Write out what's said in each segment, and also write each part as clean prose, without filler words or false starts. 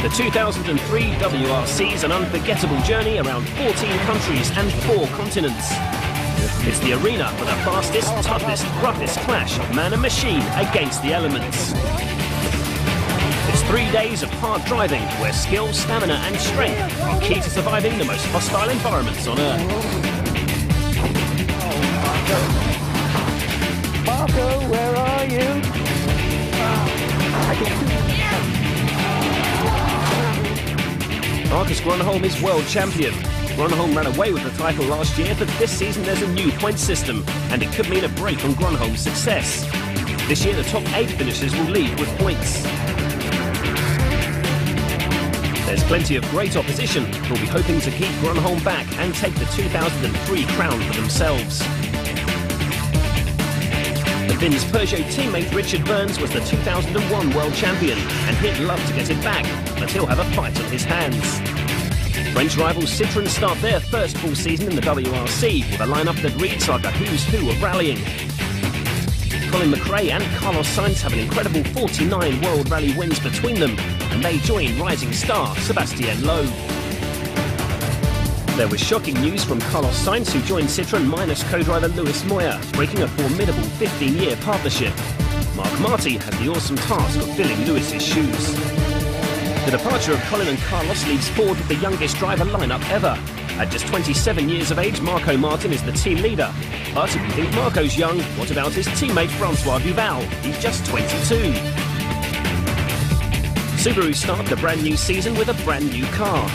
The 2003 WRC is an unforgettable journey around 14 countries and 4 continents. It's the arena for the fastest, toughest, roughest clash of man and machine against the elements. It's 3 days of hard driving where skill, stamina and strength are key to surviving the most hostile environments on Earth. Marco, where are you? Marcus Grönholm is world champion. Grönholm ran away with the title last year, but this season there's a new point system, and it could mean a break on Grönholm's success. This year the top 8 finishers will lead with points. There's plenty of great opposition who'll be hoping to keep Grönholm back and take the 2003 crown for themselves. The Finn's Peugeot teammate Richard Burns was the 2001 world champion, and he'd love to get it back, but he'll have a fight on his hands. French rivals Citroën start their first full season in the WRC with a lineup that reads like a who's who of rallying. Colin McRae and Carlos Sainz have an incredible 49 World Rally wins between them, and they join rising star Sébastien Loeb. There was shocking news from Carlos Sainz, who joined Citroën minus co-driver Lewis Moyer, breaking a formidable 15-year partnership. Mark Marty had the awesome task of filling Lewis's shoes. The departure of Colin and Carlos leaves Ford with the youngest driver lineup ever. At just 27 years of age, Marco Martin is the team leader. But if you think Marco's young, what about his teammate Francois Duval? He's just 22. Subaru start the brand new season with a brand new car.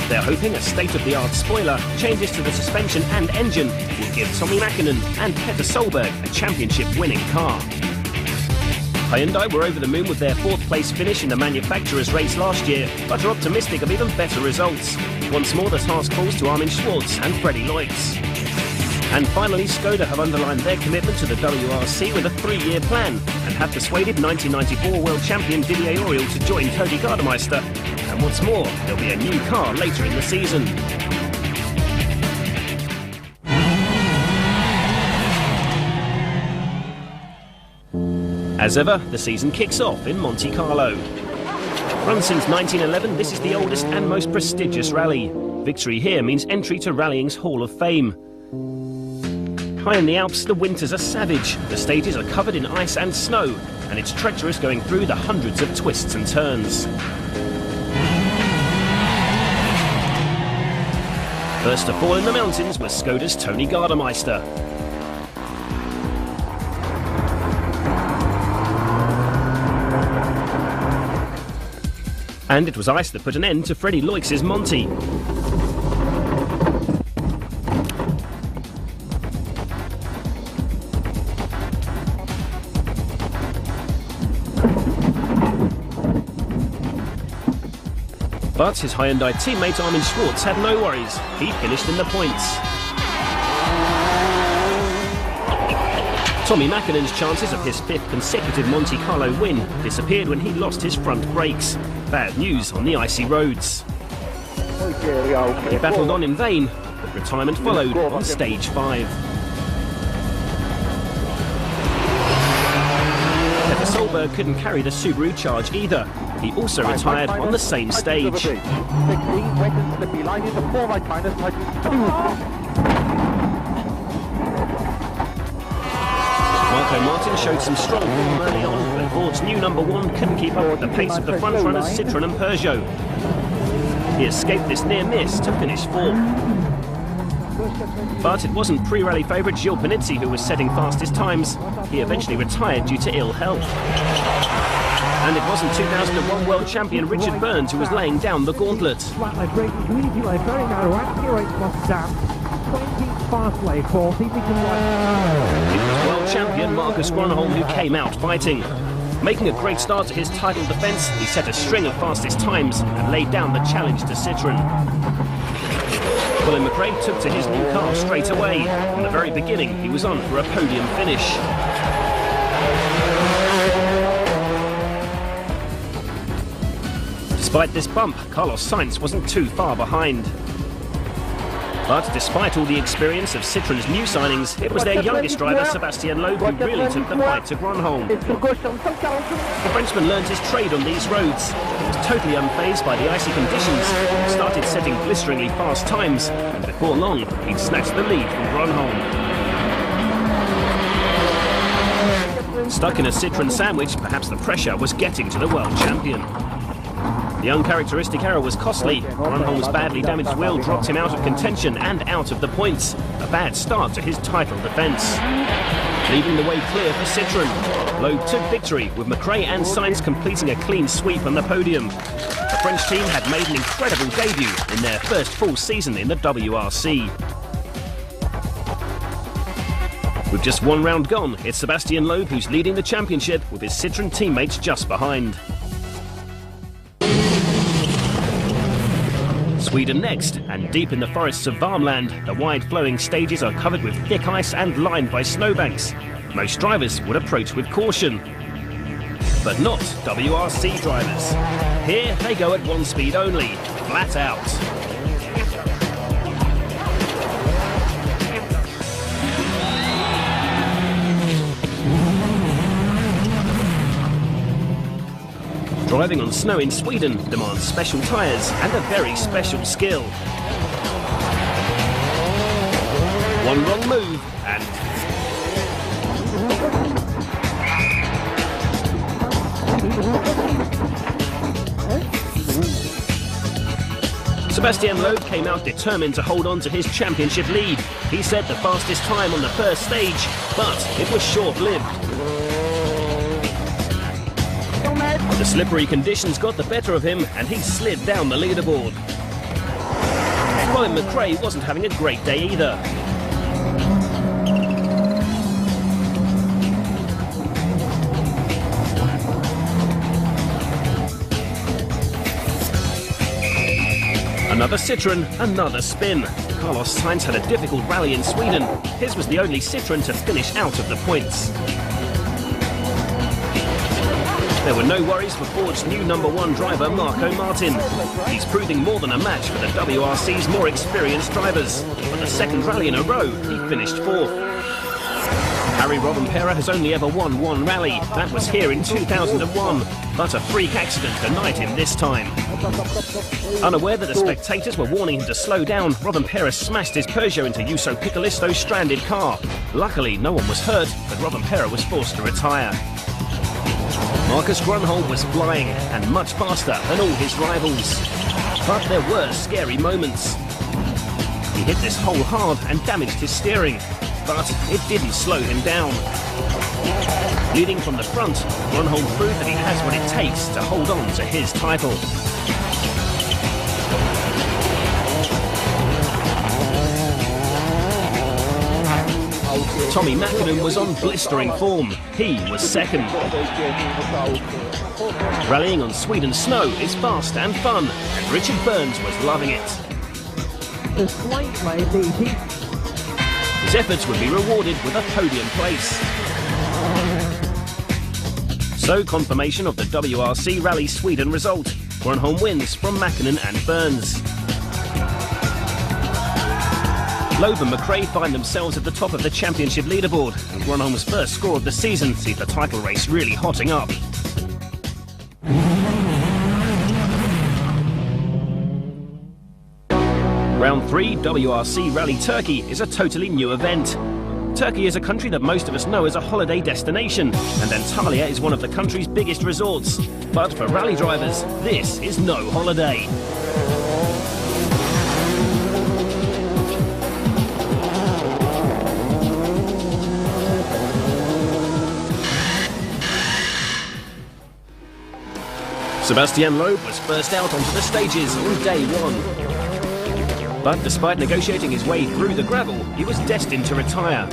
They're hoping a state-of-the-art spoiler, changes to the suspension and engine will give Tommi Mäkinen and Petter Solberg a championship-winning car. Hyundai were over the moon with their 4th place finish in the manufacturers' race last year, but are optimistic of even better results. Once more, the task falls to Armin Schwartz and Freddie Loix. And finally, Skoda have underlined their commitment to the WRC with a 3-year plan and have persuaded 1994 world champion Didier Auriol to join Cody Gardemeister. And what's more, there'll be a new car later in the season. As ever, the season kicks off in Monte Carlo. Run since 1911, this is the oldest and most prestigious rally. Victory here means entry to rallying's Hall of Fame. High in the Alps, the winters are savage. The stages are covered in ice and snow, and it's treacherous going through the hundreds of twists and turns. First to fall in the mountains was Skoda's Tony Gardemeister. And it was ice that put an end to Freddie Loix's Monty. But his Hyundai teammate Armin Schwartz had no worries. He finished in the points. Tommi Mäkinen's chances of his 5th consecutive Monte Carlo win disappeared when he lost his front brakes. Bad news on the icy roads. He battled on in vain, but retirement followed on stage 5. Petter Solberg couldn't carry the Subaru charge either. He also retired on the same stage. Marco Martin showed some strong form early on, but Ford's new #1 couldn't keep up with the pace of the front-runners Citroën and Peugeot. He escaped this near miss to finish 4th. But it wasn't pre-rally favourite Gilles Panizzi who was setting fastest times. He eventually retired due to ill health. And it wasn't 2001 world champion Richard Burns who was laying down the gauntlet. It was world champion Marcus Grönholm who came out fighting. Making a great start to his title defence, he set a string of fastest times and laid down the challenge to Citroën. Colin McRae took to his new car straight away. From the very beginning, he was on for a podium finish. Despite this bump, Carlos Sainz wasn't too far behind. But despite all the experience of Citroën's new signings, it was their youngest driver, Sébastien Loeb, who really took the fight to Grönholm. The Frenchman learned his trade on these roads. He was totally unfazed by the icy conditions, started setting blisteringly fast times, and before long, he'd snatched the lead from Grönholm. Stuck in a Citroën sandwich, perhaps the pressure was getting to the world champion. The uncharacteristic error was costly. Grönholm's badly damaged wheel dropped him out of contention and out of the points. A bad start to his title defence. Leaving the way clear for Citroën. Loeb took victory, with McRae and Sainz completing a clean sweep on the podium. The French team had made an incredible debut in their first full season in the WRC. With just one round gone, it's Sébastien Loeb who's leading the championship, with his Citroën teammates just behind. Sweden next, and deep in the forests of Värmland, the wide-flowing stages are covered with thick ice and lined by snowbanks. Most drivers would approach with caution. But not WRC drivers. Here they go at one speed only, flat out. Driving on snow in Sweden demands special tyres and a very special skill. One wrong move and... Sébastien Loeb came out determined to hold on to his championship lead. He set the fastest time on the first stage, but it was short-lived. The slippery conditions got the better of him and he slid down the leaderboard. Colin McRae wasn't having a great day either. Another Citroën, another spin. Carlos Sainz had a difficult rally in Sweden. His was the only Citroën to finish out of the points. There were no worries for Ford's new #1 driver, Marco Martin. He's proving more than a match for the WRC's more experienced drivers. For the second rally in a row, he finished 4th. Harry Rovanperä has only ever won one rally. That was here in 2001. But a freak accident denied him this time. Unaware that the spectators were warning him to slow down, Rovanperä smashed his Peugeot into Juuso Pikkulisto's stranded car. Luckily, no one was hurt, but Rovanperä was forced to retire. Marcus Grönholm was flying, and much faster than all his rivals. But there were scary moments. He hit this hole hard and damaged his steering, but it didn't slow him down. Leading from the front, Grönholm proved that he has what it takes to hold on to his title. Tommi Mäkinen was on blistering form. He was second. Rallying on Sweden's snow is fast and fun, and Richard Burns was loving it. His efforts would be rewarded with a podium place. So, confirmation of the WRC Rally Sweden result. Grönholm wins from Mäkinen and Burns. Loeb and McRae find themselves at the top of the championship leaderboard, and Grönholm's first score of the season sees the title race really hotting up. Round 3, WRC Rally Turkey, is a totally new event. Turkey is a country that most of us know as a holiday destination, and Antalya is one of the country's biggest resorts. But for rally drivers, this is no holiday. Sébastien Loeb was first out onto the stages on day 1. But despite negotiating his way through the gravel, he was destined to retire.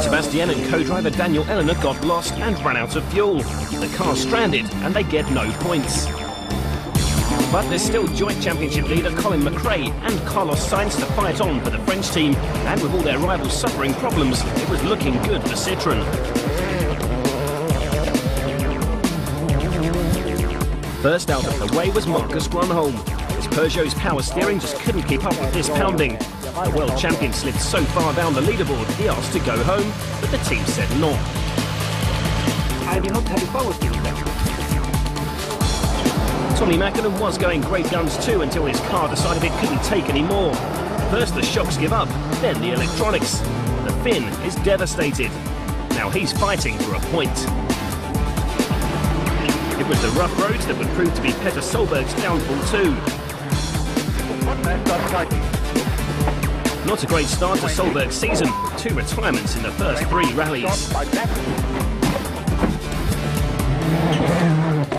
Sébastien and co-driver Daniel Elena got lost and ran out of fuel. The car stranded and they get no points. But there's still joint championship leader Colin McRae and Carlos Sainz to fight on for the French team, and with all their rivals suffering problems, it was looking good for Citroën. First out of the way was Marcus Grönholm. His Peugeot's power steering just couldn't keep up with this pounding. The world champion slid so far down the leaderboard, he asked to go home, but the team said not. Tommy Mäkinen was going great guns too until his car decided it couldn't take any more. First the shocks give up, then the electronics. The Finn is devastated. Now he's fighting for a point. It was the rough roads that would prove to be Petter Solberg's downfall too. Not a great start to Solberg's season, with 2 retirements in the first 3 rallies.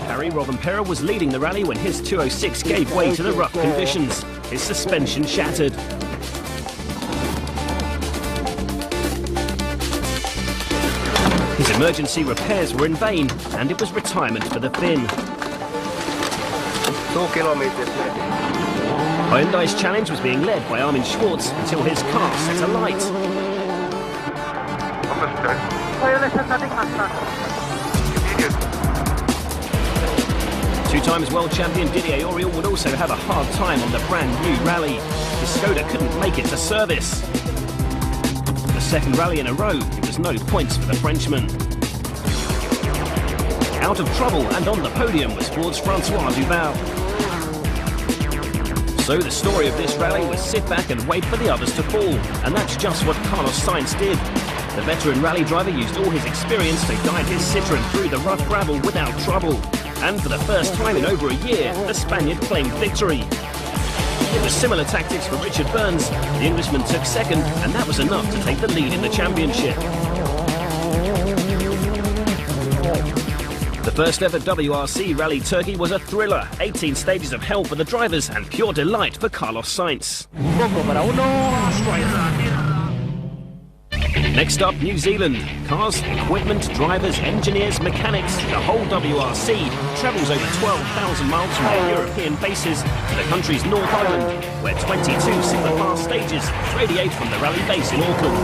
Harry Rovanperä was leading the rally when his 206 gave way to the rough conditions. His suspension shattered. His emergency repairs were in vain, and it was retirement for the Finn. 2 kilometers. Hyundai's challenge was being led by Armin Schwarz until his car set alight. 2-times world champion Didier Auriol would also have a hard time on the brand new rally. His Skoda couldn't make it to service. The second rally in a row, it was no points for the Frenchman. Out of trouble and on the podium was Ford's Francois Duval. So the story of this rally was sit back and wait for the others to fall, and that's just what Carlos Sainz did. The veteran rally driver used all his experience to guide his Citroën through the rough gravel without trouble. And for the first time in over a year, the Spaniard claimed victory. It was similar tactics for Richard Burns. The Englishman took second, and that was enough to take the lead in the championship. The first ever WRC Rally Turkey was a thriller. 18 stages of hell for the drivers and pure delight for Carlos Sainz. Next up, New Zealand. Cars, equipment, drivers, engineers, mechanics, the whole WRC travels over 12,000 miles from their European bases to the country's North Island, where 22 super-fast stages radiate from the rally base in Auckland.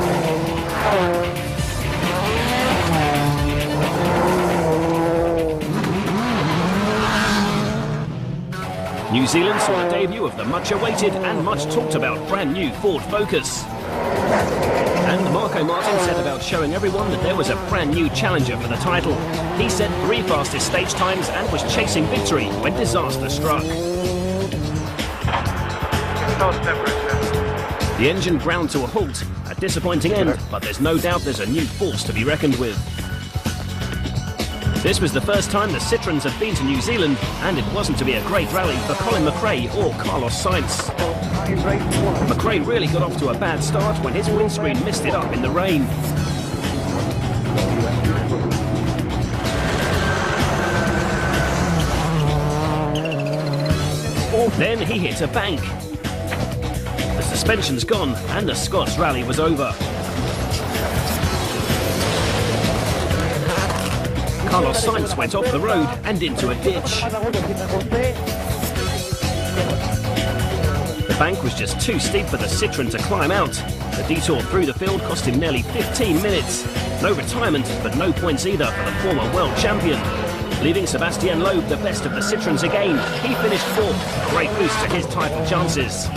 New Zealand saw the debut of the much-awaited and much-talked-about brand-new Ford Focus. And Marco Martin set about showing everyone that there was a brand-new challenger for the title. He set 3 fastest stage times and was chasing victory when disaster struck. The engine ground to a halt, a disappointing end, but there's no doubt there's a new force to be reckoned with. This was the first time the Citroëns had been to New Zealand, and it wasn't to be a great rally for Colin McRae or Carlos Sainz. McRae really got off to a bad start when his windscreen missed it up in the rain. Then he hit a bank. The suspension's gone, and the Scots rally was over. Carlos Sainz went off the road and into a ditch. The bank was just too steep for the Citroën to climb out. The detour through the field cost him nearly 15 minutes. No retirement, but no points either for the former world champion. Leaving Sébastien Loeb the best of the Citroëns again, he finished 4th, a great boost to his title chances.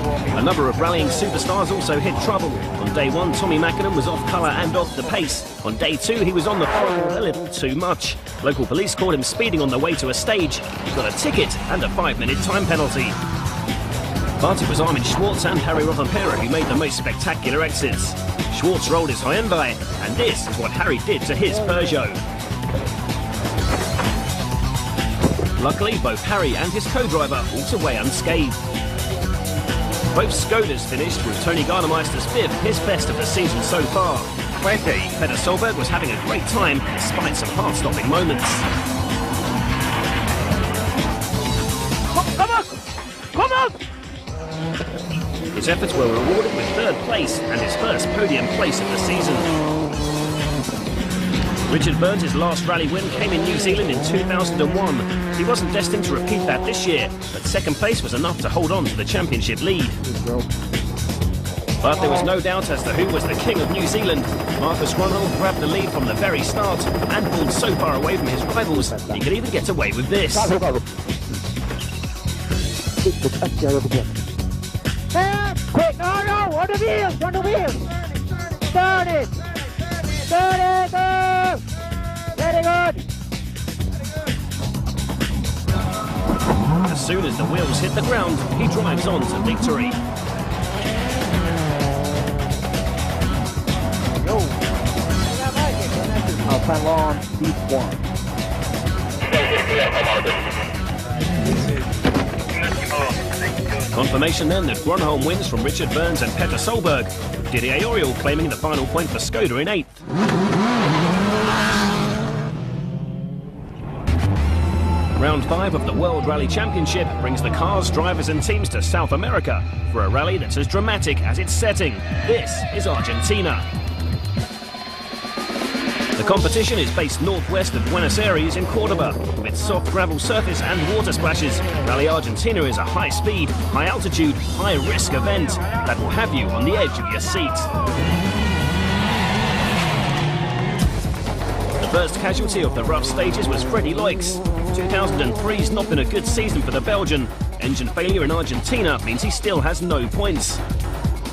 A number of rallying superstars also hit trouble. On day 1, Tommy Mäkinen was off colour and off the pace. On day 2, he was on the pole a little too much. Local police caught him speeding on the way to a stage. He got a ticket and a 5-minute time penalty. But it was Armin Schwarz and Harry Rovanperä who made the most spectacular exits. Schwarz rolled his Hyundai, and this is what Harry did to his Peugeot. Luckily, both Harry and his co-driver walked away unscathed. Both Skodas finished with Tony Gardemeister's 5th, his best of the season so far. Petter Solberg was having a great time despite some heart-stopping moments. Come on! His efforts were rewarded with 3rd place and his first podium place of the season. Richard Burns' last rally win came in New Zealand in 2001. He wasn't destined to repeat that this year, but 2nd place was enough to hold on to the championship lead. But there was no doubt as to who was the king of New Zealand. Marcus Grönwall grabbed the lead from the very start and pulled so far away from his rivals, he could even get away with this. Quick, no! on the wheels, on the wheels. Turn it. Turn it, go. Very good. As soon as the wheels hit the ground, he drives on to victory. Alpine Deep 1. Confirmation then that Grönholm wins from Richard Burns and Petter Solberg. Didier Auriol claiming the final point for Skoda in 8th. Round 5 of the World Rally Championship brings the cars, drivers and teams to South America for a rally that's as dramatic as its setting. This is Argentina. The competition is based northwest of Buenos Aires in Cordoba. With its soft gravel surface and water splashes, Rally Argentina is a high-speed, high-altitude, high-risk event that will have you on the edge of your seat. The first casualty of the rough stages was Freddy Loix. 2003's not been a good season for the Belgian. Engine failure in Argentina means he still has no points.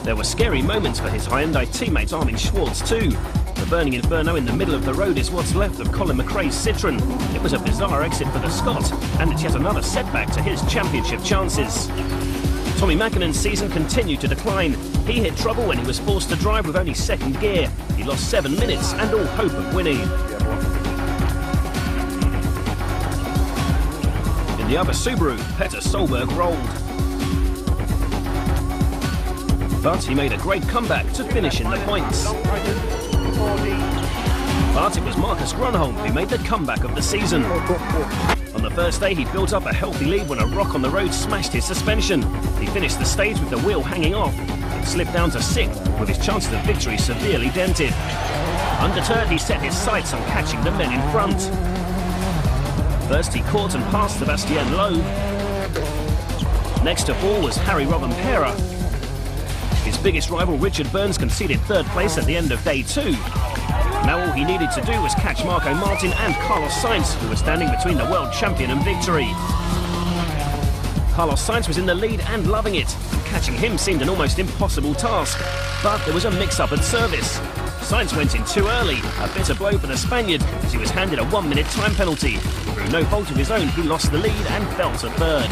There were scary moments for his Hyundai teammate Armin Schwartz too. The burning inferno in the middle of the road is what's left of Colin McRae's Citroën. It was a bizarre exit for the Scot, and it's yet another setback to his championship chances. Tommi Mäkinen's season continued to decline. He hit trouble when he was forced to drive with only second gear. He lost 7 minutes and all hope of winning. In the other Subaru, Petter Solberg rolled. But he made a great comeback to finish in the points. But it was Marcus Grönholm who made the comeback of the season. On the first day, he built up a healthy lead when a rock on the road smashed his suspension. He finished the stage with the wheel hanging off and slipped down to 6th, with his chances of victory severely dented. Undeterred, he set his sights on catching the men in front. First, he caught and passed Sébastien Loeb. Next to fall was Harry Rovanperä. His biggest rival, Richard Burns, conceded 3rd place at the end of day 2. Now all he needed to do was catch Marco Martin and Carlos Sainz, who were standing between the world champion and victory. Carlos Sainz was in the lead and loving it, and catching him seemed an almost impossible task. But there was a mix-up at service. Sainz went in too early, a bitter blow for the Spaniard, as he was handed a 1-minute time penalty. Through no fault of his own, he lost the lead and fell to 3rd.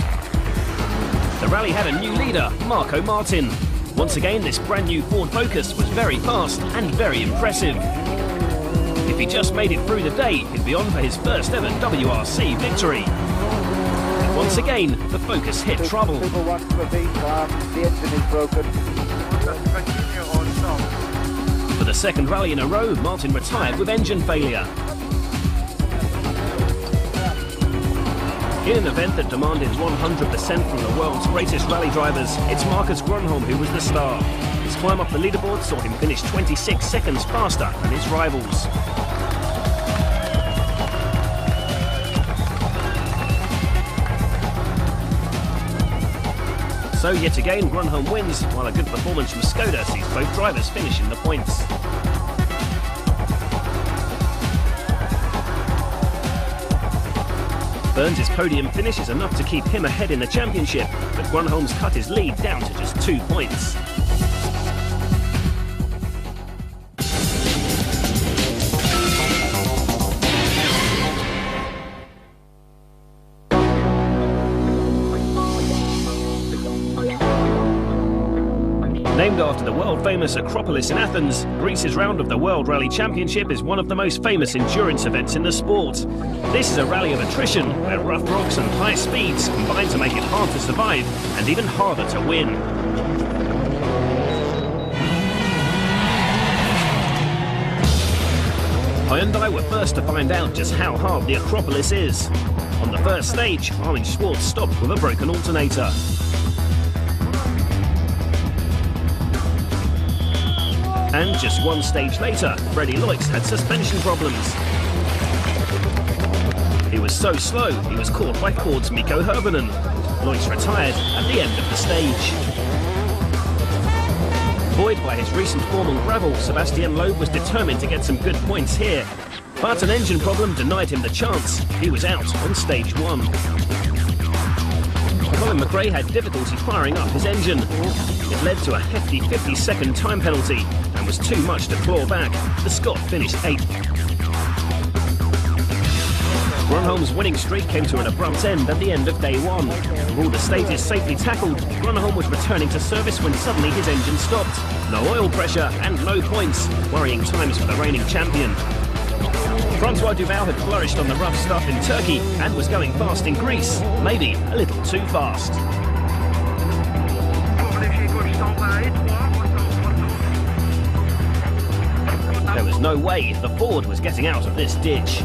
The rally had a new leader, Marco Martin. Once again, this brand new Ford Focus was very fast and very impressive. If he just made it through the day, he'd be on for his first ever WRC victory. And once again, the Focus hit trouble. People want to repeat, the engine is broken. For the 2nd rally in a row, Martin retired with engine failure. In an event that demanded 100% from the world's greatest rally drivers, it's Marcus Grönholm who was the star. His climb up the leaderboard saw him finish 26 seconds faster than his rivals. So yet again, Grönholm wins, while a good performance from Skoda sees both drivers finish in the points. Burns' podium finish is enough to keep him ahead in the championship, but Grönholm's cut his lead down to just 2 points. Named after the world-famous Acropolis in Athens, Greece's round of the World Rally Championship is one of the most famous endurance events in the sport. This is a rally of attrition, where rough rocks and high speeds combine to make it hard to survive and even harder to win. Hyundai were first to find out just how hard the Acropolis is. On the first stage, Armin Schwartz stopped with a broken alternator. And just 1 stage later, Freddy Loix had suspension problems. He was so slow, he was caught by Ford's Mikko Hirvonen. Loix retired at the end of the stage. Buoyed by his recent form on gravel, Sébastien Loeb was determined to get some good points here. But an engine problem denied him the chance. He was out on stage 1. Colin McRae had difficulty firing up his engine. It led to a hefty 50-second time penalty and was too much to claw back. The Scot finished 8th. Grönholm's winning streak came to an abrupt end at the end of day 1. With all the stages safely tackled, Grönholm was returning to service when suddenly his engine stopped. No oil pressure and no points, worrying times for the reigning champion. Francois Duval had flourished on the rough stuff in Turkey and was going fast in Greece, maybe a little too fast. There was no way the Ford was getting out of this ditch.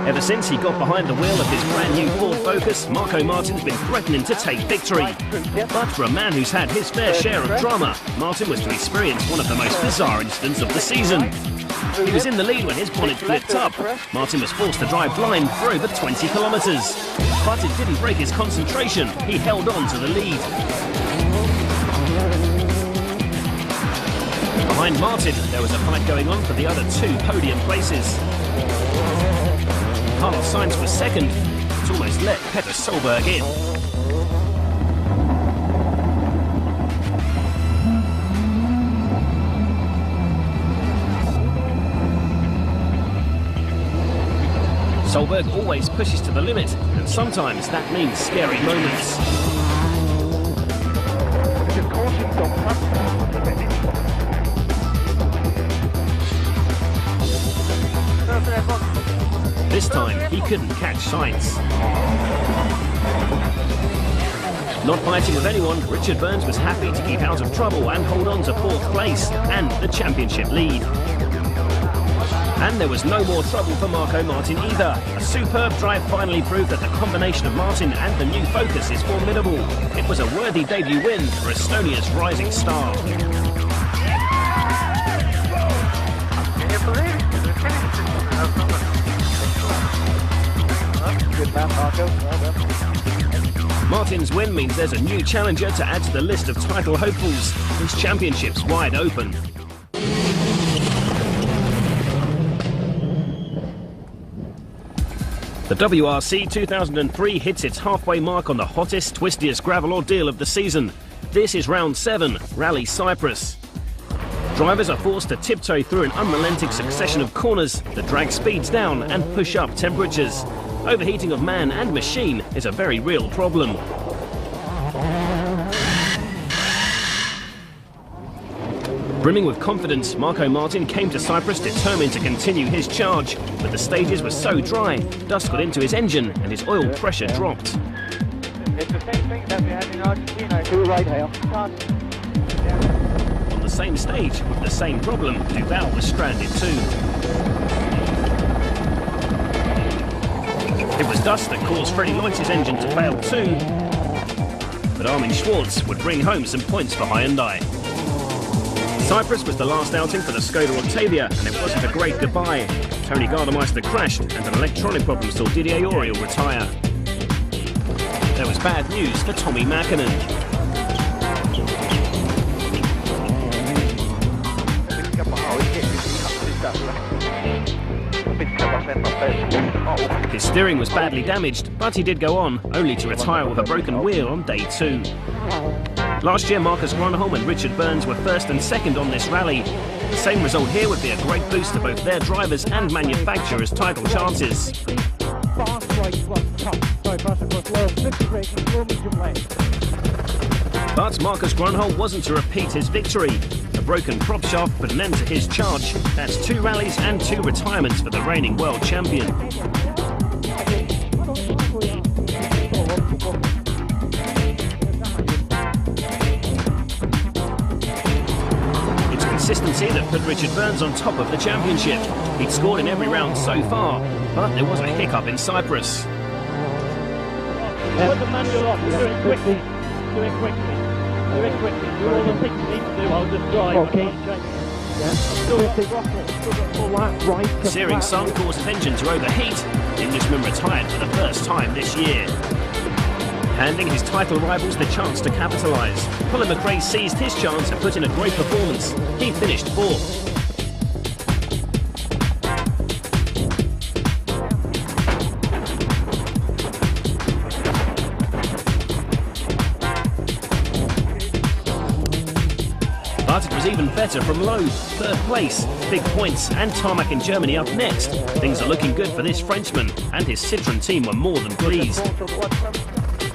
Ever since he got behind the wheel of his brand new Ford Focus, Marco Martin's been threatening to take victory. But for a man who's had his fair share of drama, Martin was to experience one of the most bizarre incidents of the season. He was in the lead when his bonnet flipped up. Martin was forced to drive blind for over 20 kilometres. But it didn't break his concentration. He held on to the lead. Behind Martin, there was a fight going on for the other 2 podium places. Carlos Sainz was second. It almost let Petter Solberg in. Solberg always pushes to the limit, and sometimes that means scary moments. This time, he couldn't catch Sainz. Not fighting with anyone, Richard Burns was happy to keep out of trouble and hold on to 4th place and the championship lead. And there was no more trouble for Marco Martin either. A superb drive finally proved that the combination of Martin and the new Focus is formidable. It was a worthy debut win for Estonia's rising star. Martin's win means there's a new challenger to add to the list of title hopefuls. His championship's wide open. The WRC 2003 hits its halfway mark on the hottest, twistiest gravel ordeal of the season. This is round 7, Rally Cyprus. Drivers are forced to tiptoe through an unrelenting succession of corners that drag speeds down and push up temperatures. Overheating of man and machine is a very real problem. Brimming with confidence, Marco Martin came to Cyprus determined to continue his charge, but the stages were so dry, dust got into his engine and his oil pressure dropped. It's the same thing that we had in Argentina. To right here. On the same stage, with the same problem, Duval was stranded too. It was dust that caused Freddie Loite's engine to fail too, but Armin Schwartz would bring home some points for Hyundai. Cyprus was the last outing for the Skoda Octavia, and it wasn't a great goodbye. Tony Gardemeister crashed, and an electronic problem saw Didier Auriol retire. There was bad news for Tommi Mäkinen. His steering was badly damaged, but he did go on, only to retire with a broken wheel on day 2. Last year, Marcus Grönholm and Richard Burns were 1st and 2nd on this rally. The same result here would be a great boost to both their drivers and manufacturers' title chances. But Marcus Grönholm wasn't to repeat his victory. A broken prop shaft put an end to his charge. That's 2 rallies and 2 retirements for the reigning world champion. It's consistency that put Richard Burns on top of the championship. He'd scored in every round so far, but there was a hiccup in Cyprus. Put the manual off, do it quickly. Do it quickly. Do it quickly. Do all the things you need to do, I'll just drive. Okay. Searing sun caused his engine to overheat. The Englishman retired for the first time this year. Handing his title rivals the chance to capitalise. Colin McRae seized his chance and put in a great performance. He finished 4th. was even better from Loeb. Third place, big points, and tarmac in Germany up next. Things are looking good for this Frenchman, and his Citroën team were more than pleased.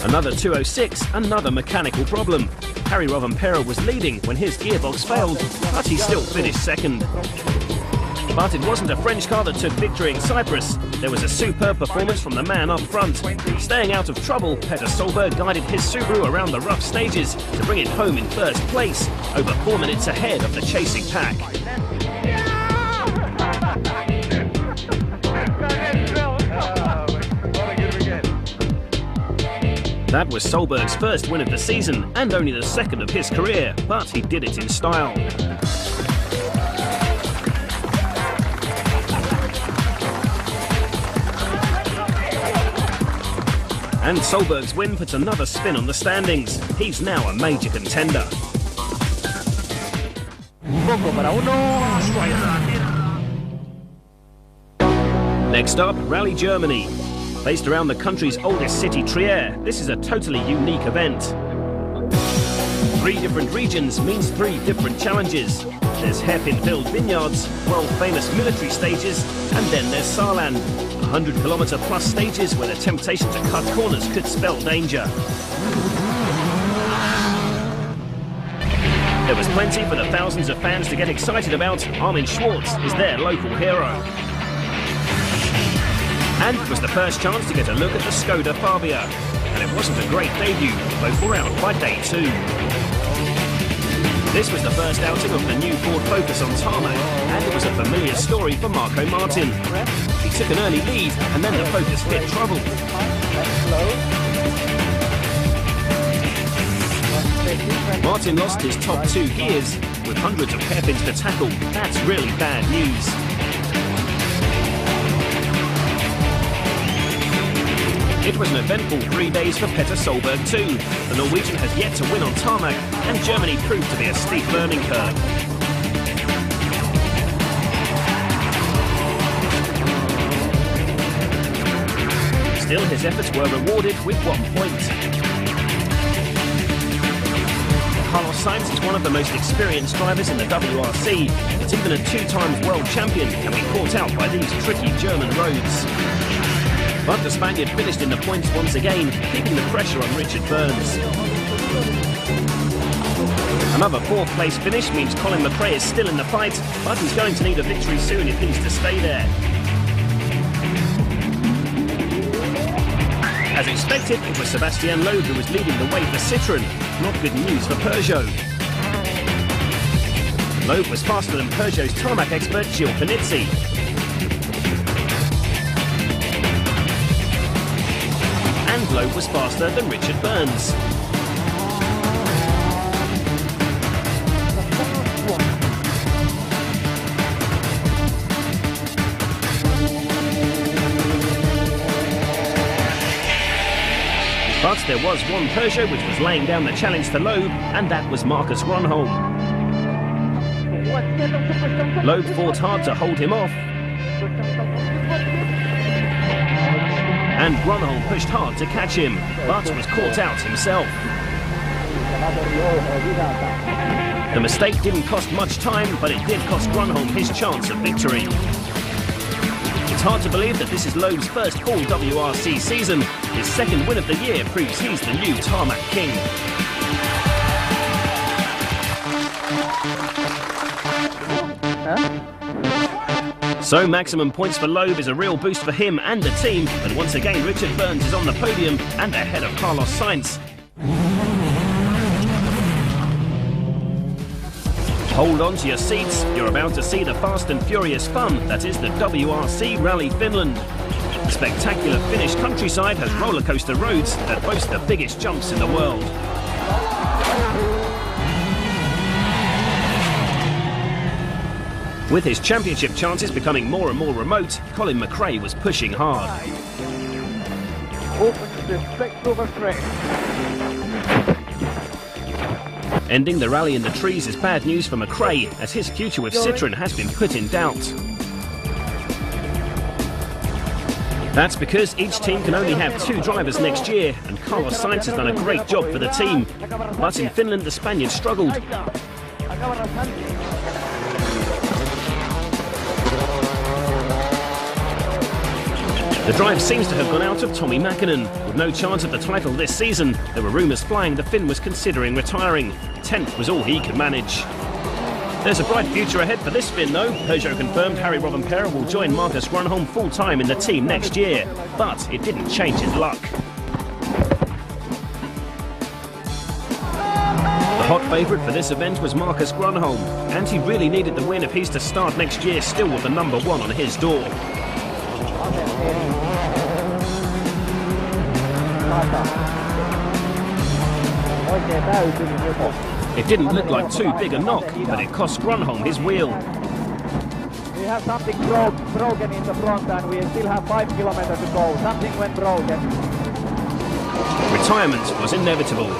Another 206, another mechanical problem. Harry Rovanperä was leading when his gearbox failed, but he still finished second. But it wasn't a French car that took victory in Cyprus. There was a superb performance from the man up front. Staying out of trouble, Petter Solberg guided his Subaru around the rough stages to bring it home in first place, over 4 minutes ahead of the chasing pack. That was Solberg's first win of the season and only the second of his career, but he did it in style. And Solberg's win puts another spin on the standings. He's now a major contender. Next up, Rally Germany. Based around the country's oldest city, Trier, this is a totally unique event. 3 different regions means 3 different challenges. There's hairpin-filled vineyards, world-famous military stages, and then there's Saarland, 100-kilometre plus stages where the temptation to cut corners could spell danger. There was plenty for the thousands of fans to get excited about. Armin Schwartz is their local hero. And it was the first chance to get a look at the Skoda Fabia. And it wasn't a great debut, both were out by day 2. This was the first outing of the new Ford Focus on tarmac, and it was a familiar story for Marco Martin. He took an early lead, and then the Focus hit trouble. Martin lost his top 2 gears, with hundreds of hairpins to tackle. That's really bad news. It was an eventful 3 days for Petter Solberg too. The Norwegian has yet to win on tarmac, and Germany proved to be a steep learning curve. Still, his efforts were rewarded with 1 point. Carlos Sainz is one of the most experienced drivers in the WRC, but even a 2-time world champion can be caught out by these tricky German roads. But the Spaniard finished in the points once again, keeping the pressure on Richard Burns. Another 4th place finish means Colin McRae is still in the fight, but he's going to need a victory soon if he's to stay there. As expected, it was Sébastien Loeb who was leading the way for Citroën. Not good news for Peugeot. Loeb was faster than Peugeot's tarmac expert Gilles Panizzi. And Loeb was faster than Richard Burns. But there was one Peugeot which was laying down the challenge to Loeb, and that was Marcus Grönholm. Loeb fought hard to hold him off, and Grönholm pushed hard to catch him, but was caught out himself. The mistake didn't cost much time, but it did cost Grönholm his chance of victory. It's hard to believe that this is Loeb's first full WRC season. His 2nd win of the year proves he's the new tarmac king. So maximum points for Loeb is a real boost for him and the team, but once again Richard Burns is on the podium and ahead of Carlos Sainz. Hold on to your seats, you're about to see the fast and furious fun that is the WRC Rally Finland. The spectacular Finnish countryside has roller coaster roads that boast the biggest jumps in the world. With his championship chances becoming more and more remote, Colin McRae was pushing hard. Open to the 6 over 3. Ending the rally in the trees is bad news for McRae, as his future with Citroën has been put in doubt. That's because each team can only have 2 drivers next year, and Carlos Sainz has done a great job for the team. But in Finland, the Spaniard struggled. The drive seems to have gone out of Tommi Mäkinen. With no chance of the title this season, there were rumours flying the Finn was considering retiring. 10th was all he could manage. There's a bright future ahead for this Finn though. Peugeot confirmed Harry Rovanperä will join Marcus Grönholm full-time in the team next year. But it didn't change his luck. The hot favourite for this event was Marcus Grönholm, and he really needed the win if he's to start next year still with the number 1 on his door. It didn't look like too big a knock, but it cost Grönholm his wheel. We have something broken in the front and we still have 5 kilometers to go. Something went broken. Retirement was inevitable.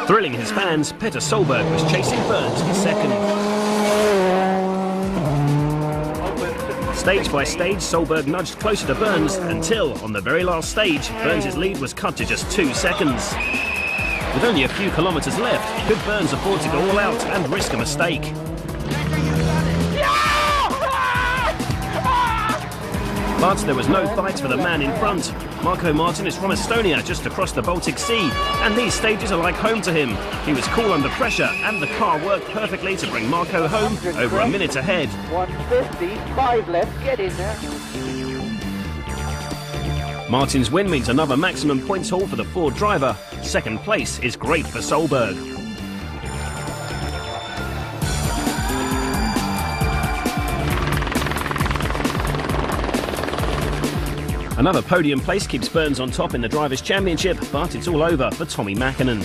Thrilling his fans, Petter Solberg was chasing Burns for second. Stage by stage, Solberg nudged closer to Burns until, on the very last stage, Burns' lead was cut to just 2 seconds. With only a few kilometres left, could Burns afford to go all out and risk a mistake? But there was no fight for the man in front. Marko Martin is from Estonia, just across the Baltic Sea, and these stages are like home to him. He was cool under pressure, and the car worked perfectly to bring Marko home over a minute ahead. 1:55 left, get in there. Martin's win means another maximum points haul for the Ford driver. Second place is great for Solberg. Another podium place keeps Burns on top in the Drivers' Championship, but it's all over for Tommi Mäkinen.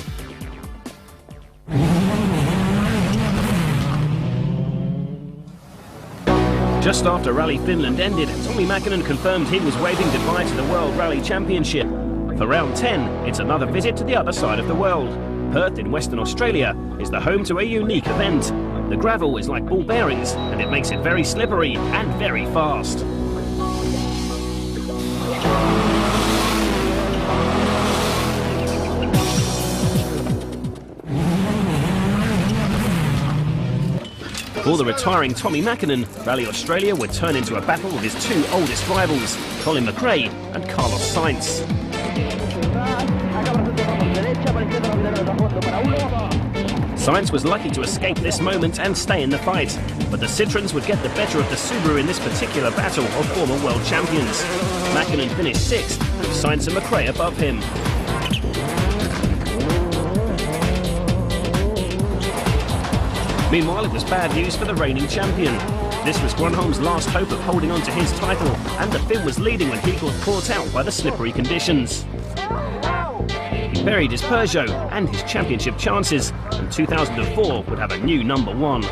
Just after Rally Finland ended, Tommi Mäkinen confirmed he was waving goodbye to the World Rally Championship. For round 10, it's another visit to the other side of the world. Perth in Western Australia is the home to a unique event. The gravel is like ball bearings, and it makes it very slippery and very fast. For the retiring Tommi Mäkinen, Rally Australia would turn into a battle with his 2 oldest rivals, Colin McRae and Carlos Sainz. Sainz was lucky to escape this moment and stay in the fight, but the Citroens would get the better of the Subaru in this particular battle of former world champions. Mäkinen finished 6th, with Sainz and McRae above him. Meanwhile, it was bad news for the reigning champion. This was Grönholm's last hope of holding on to his title, and the Finn was leading when he got caught out by the slippery conditions. He buried his Peugeot and his championship chances, and 2004 would have a new number 1.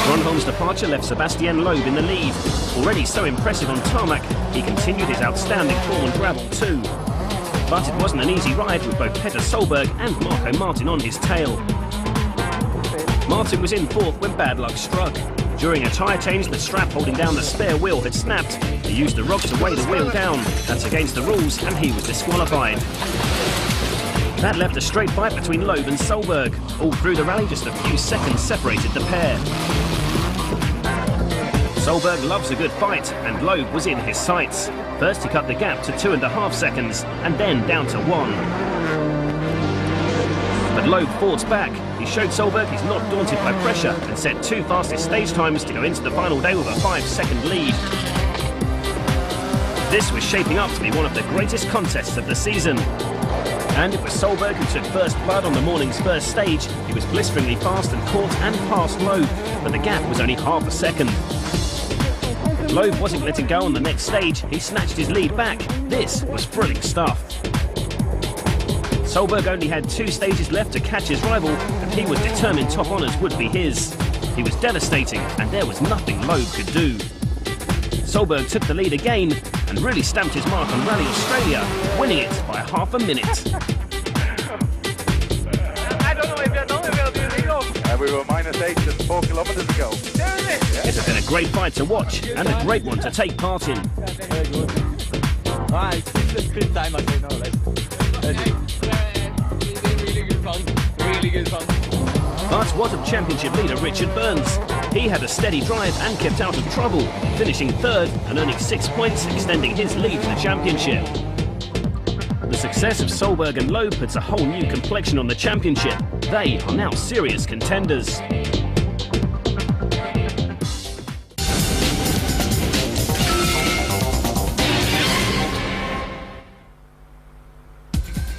Grönholm's departure left Sebastian Loeb in the lead. Already so impressive on tarmac, he continued his outstanding form on gravel too. But it wasn't an easy ride with both Petter Solberg and Marko Martin on his tail. Martin was in 4th when bad luck struck. During a tyre change, the strap holding down the spare wheel had snapped. He used the rod to weigh the wheel down. That's against the rules, and he was disqualified. That left a straight fight between Loeb and Solberg. All through the rally, just a few seconds separated the pair. Solberg loves a good fight, and Loeb was in his sights. First he cut the gap to 2.5 seconds, and then down to 1. But Loeb fought back. He showed Solberg he's not daunted by pressure and set 2 fastest stage times to go into the final day with a 5-second lead. This was shaping up to be one of the greatest contests of the season. And it was Solberg who took first blood on the morning's first stage. He was blisteringly fast and caught and passed Loeb, but the gap was only half a second. Loeb wasn't letting go on the next stage. He snatched his lead back. This was thrilling stuff. Solberg only had 2 stages left to catch his rival, and he was determined top honours would be his. He was devastating, and there was nothing Loeb could do. Solberg took the lead again, and really stamped his mark on Rally Australia, winning it by half a minute. I don't know if you know, We were -8 just 4 kilometres ago. It has been a great fight to watch and a great one to take part in. It's good time, I know. Really good fun. But what of championship leader Richard Burns? He had a steady drive and kept out of trouble, finishing third and earning 6 points, extending his lead to the championship. The success of Solberg and Loeb puts a whole new complexion on the championship. They are now serious contenders.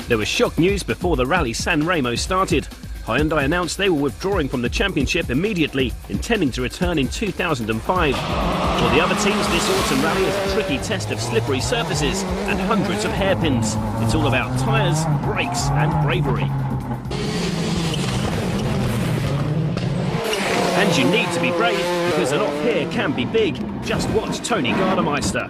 There was shock news before the Rally San Remo started. Hyundai announced they were withdrawing from the championship immediately, intending to return in 2005. For the other teams, this autumn rally is a tricky test of slippery surfaces and hundreds of hairpins. It's all about tyres, brakes and bravery. And you need to be brave, because an off here can be big. Just watch Tony Gardemeister.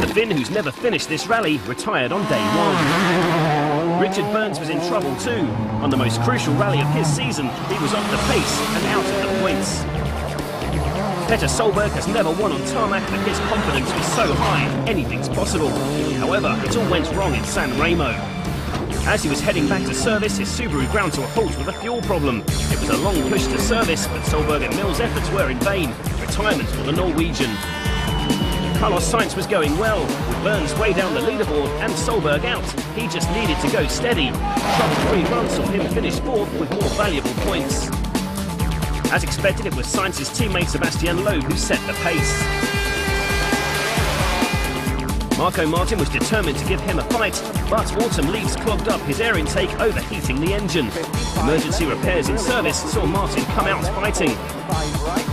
The Finn, who's never finished this rally, retired on day one. Richard Burns was in trouble too. On the most crucial rally of his season, he was off the pace and out of the points. Petter Solberg has never won on tarmac, but his confidence was so high, anything's possible. However, it all went wrong in San Remo. As he was heading back to service, his Subaru ground to a halt with a fuel problem. It was a long push to service, but Solberg and Mills' efforts were in vain. Retirement for the Norwegian. Carlos Sainz was going well, with Burns way down the leaderboard and Solberg out. He just needed to go steady. Trouble-free run saw him finish fourth with more valuable points. As expected, it was Sainz's teammate Sebastian Loeb who set the pace. Marco Martin was determined to give him a fight, but autumn leaves clogged up his air intake, overheating the engine. Emergency repairs in service saw Martin come out fighting.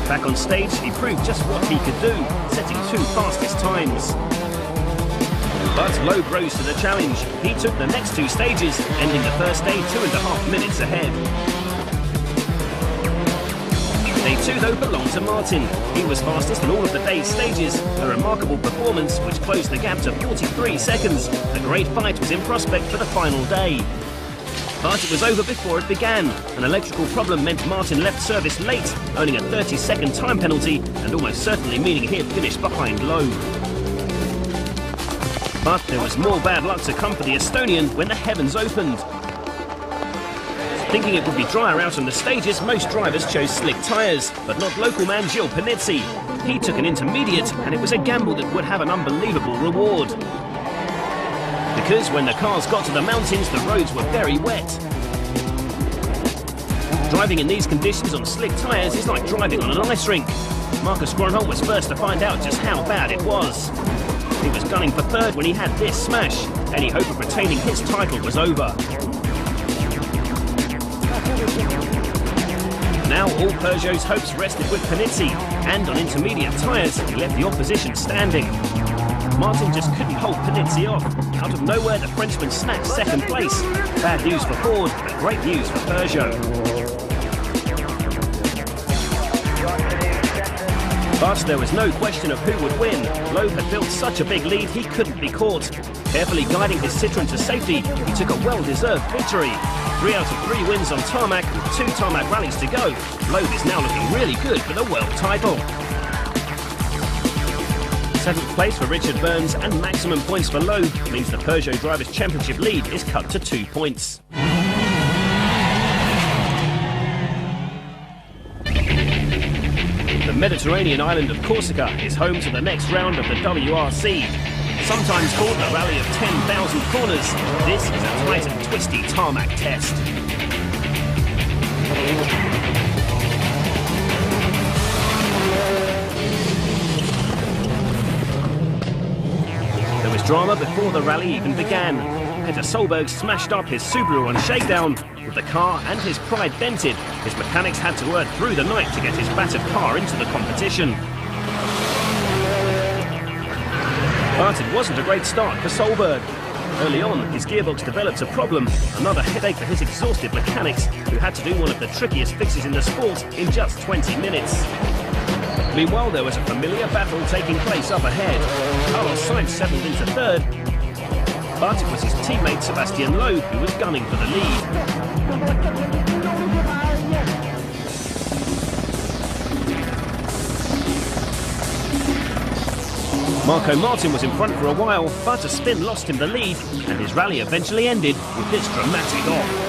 Back on stage, he proved just what he could do, setting 2 fastest times. But Loeb rose to the challenge. He took the next 2 stages, ending the first day 2.5 minutes ahead. Day 2, though, belonged to Martin. He was fastest in all of the day's stages, a remarkable performance which closed the gap to 43 seconds. A great fight was in prospect for the final day. But it was over before it began. An electrical problem meant Martin left service late, earning a 30-second time penalty and almost certainly meaning he'd finished behind Loeb. But there was more bad luck to come for the Estonian when the heavens opened. Thinking it would be drier out on the stages, most drivers chose slick tyres, but not local man Gilles Panizzi. He took an intermediate, and it was a gamble that would have an unbelievable reward. Because when the cars got to the mountains, the roads were very wet. Driving in these conditions on slick tyres is like driving on an ice rink. Marcus Grönholm was first to find out just how bad it was. He was gunning for third when he had this smash. Any hope of retaining his title was over. Now all Peugeot's hopes rested with Panizzi, and on intermediate tyres, he left the opposition standing. Martin just couldn't hold Panizzi off. Out of nowhere, the Frenchman snatched second place. Bad news for Ford, but great news for Peugeot. But there was no question of who would win. Loeb had built such a big lead, he couldn't be caught. Carefully guiding his Citroën to safety, he took a well-deserved victory. 3 out of 3 wins on tarmac, with 2 tarmac rallies to go. Loeb is now looking really good for the world title. 7th place for Richard Burns and maximum points for Loeb means the Peugeot Drivers' Championship lead is cut to 2 points. The Mediterranean island of Corsica is home to the next round of the WRC. Sometimes called the Rally of 10,000 Corners, this is a tight and twisty tarmac test. There was drama before the rally even began. Petter Solberg smashed up his Subaru on shakedown. With the car and his pride dented, his mechanics had to work through the night to get his battered car into the competition. But it wasn't a great start for Solberg. Early on, his gearbox developed a problem, another headache for his exhausted mechanics, who had to do one of the trickiest fixes in the sport in just 20 minutes. Meanwhile, there was a familiar battle taking place up ahead. Carlos Sainz settled into third, but it was his teammate Sebastian Loeb who was gunning for the lead. Marco Martin was in front for a while, but a spin lost him the lead, and his rally eventually ended with this dramatic off.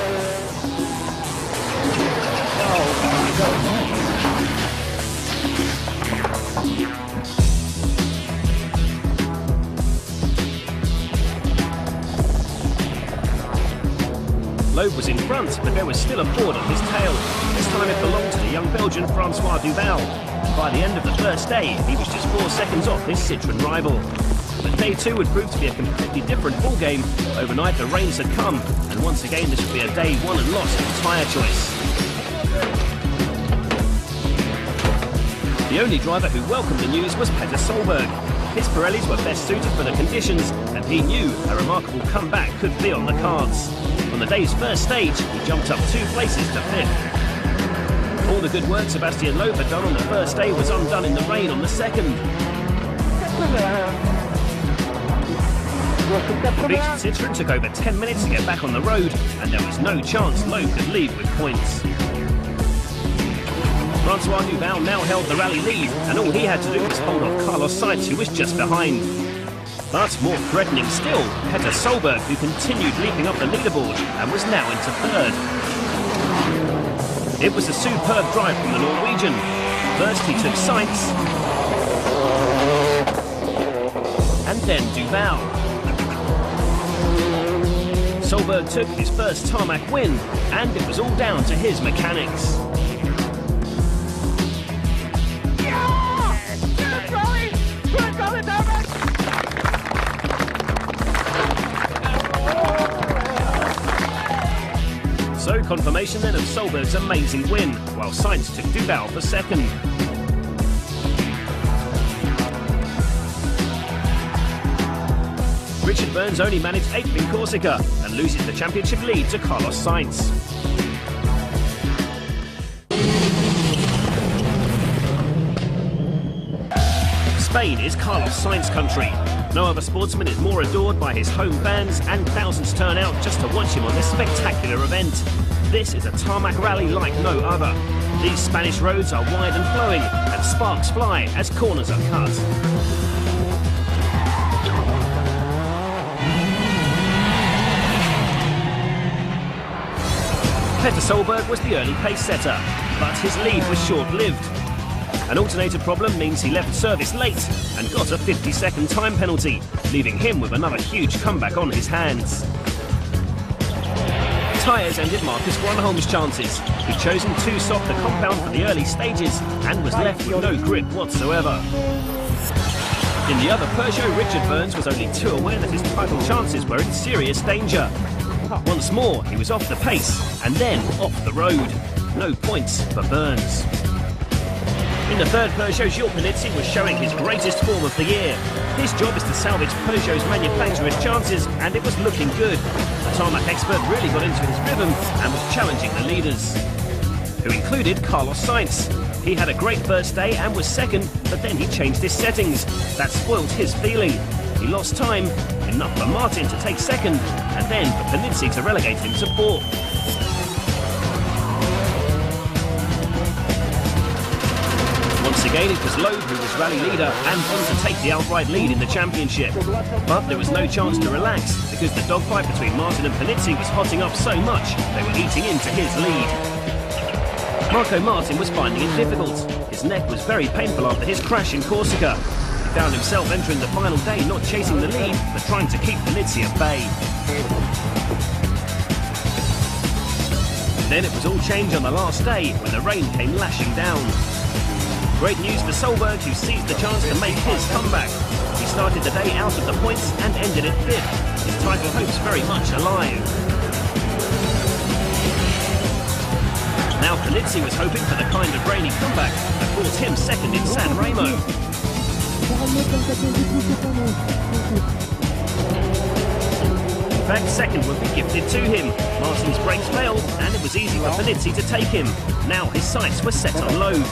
Loeb was in front, but there was still a board on his tail. This time it belonged to the young Belgian Francois Duval. By the end of the first day, he was just 4 seconds off his Citroën rival. But day 2 would prove to be a completely different ballgame. Overnight the rains had come, and once again this would be a day won and lost in tyre choice. The only driver who welcomed the news was Petter Solberg. His Pirellis were best suited for the conditions, and he knew a remarkable comeback could be on the cards. On the day's first stage, he jumped up 2 places to 5th. All the good work Sebastian Loeb had done on the first day was undone in the rain on the second. The beached Citroën took over 10 minutes to get back on the road, and there was no chance Loeb could leave with points. Francois Duval now held the rally lead, and all he had to do was hold off Carlos Sainz, who was just behind. But more threatening still, Petter Solberg, who continued leaping up the leaderboard and was now into 3rd. It was a superb drive from the Norwegian. First he took Sainz, and then Duval. Solberg took his first tarmac win, and it was all down to his mechanics. So confirmation then of Solberg's amazing win, while Sainz took Duval for 2nd. Richard Burns only managed 8th in Corsica and loses the championship lead to Carlos Sainz. Spain is Carlos Sainz country. No other sportsman is more adored by his home fans, and thousands turn out just to watch him on this spectacular event. This is a tarmac rally like no other. These Spanish roads are wide and flowing, and sparks fly as corners are cut. Petter Solberg was the early pace setter, but his lead was short-lived. An alternator problem means he left service late and got a 50-second time penalty, leaving him with another huge comeback on his hands. Tyres ended Marcus Gronholm's chances. He'd chosen too soft a compound for the early stages and was left with no grip whatsoever. In the other Peugeot, Richard Burns was only too aware that his title chances were in serious danger. Once more, he was off the pace and then off the road. No points for Burns. In the third Peugeot, Gilles Panizzi was showing his greatest form of the year. His job is to salvage Peugeot's manufacturer's chances, and it was looking good. The tarmac expert really got into his rhythm and was challenging the leaders, who included Carlos Sainz. He had a great first day and was 2nd, but then he changed his settings. That spoilt his feeling. He lost time, enough for Martin to take 2nd, and then for Panizzi to relegate him to 4th. Once again, it was Loeb who was rally leader and on to take the outright lead in the championship. But there was no chance to relax, because the dogfight between Martin and Panizzi was hotting up so much they were eating into his lead. Marco Martin was finding it difficult. His neck was very painful after his crash in Corsica. He found himself entering the final day not chasing the lead, but trying to keep Panizzi at bay. Then it was all change on the last day when the rain came lashing down. Great news for Solberg, who seized the chance to make his comeback. He started the day out of the points and ended at 5th. His title hopes very much alive. Now Panizzi was hoping for the kind of rainy comeback that brought him 2nd in San Remo. In fact, 2nd would be gifted to him. Martin's brakes failed, and it was easy for Panizzi to take him. Now his sights were set on Loeb,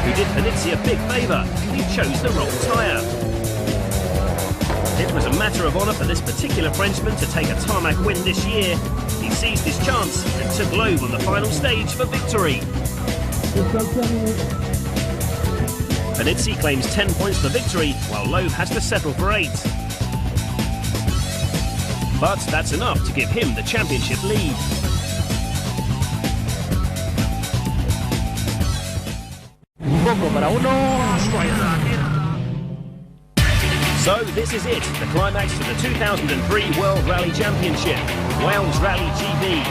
who did Panizzi a big favour. He chose the wrong tyre. It was a matter of honour for this particular Frenchman to take a tarmac win this year. He seized his chance and took Loeb on the final stage for victory. Panizzi claims 10 points for victory, while Loeb has to settle for 8. But that's enough to give him the championship lead. So this is it, the climax to the 2003 World Rally Championship, Wales Rally GB.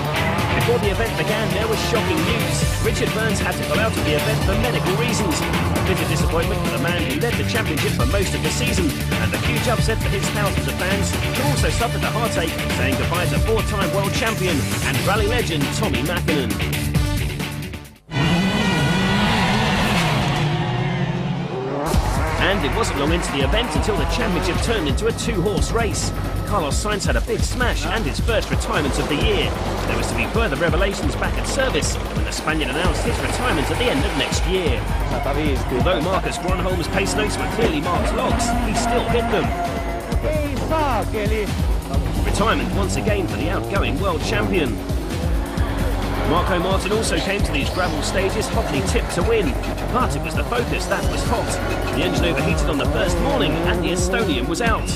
Before the event began, there was shocking news. Richard Burns had to pull out of the event for medical reasons. A bitter disappointment for the man who led the championship for most of the season, and a huge upset for his thousands of fans, who also suffered a heartache, saying goodbye to 4-time world champion and rally legend Tommi Mäkinen. And it wasn't long into the event until the championship turned into a 2-horse race. Carlos Sainz had a big smash and his first retirement of the year. There was to be further revelations back at service when the Spaniard announced his retirement at the end of next year. Although Marcus Gronholm's pace notes were clearly marked logs, he still hit them. Retirement once again for the outgoing world champion. Marco Martin also came to these gravel stages hotly tipped to win, but it was the Focus that was hot. The engine overheated on the first morning and the Estonian was out.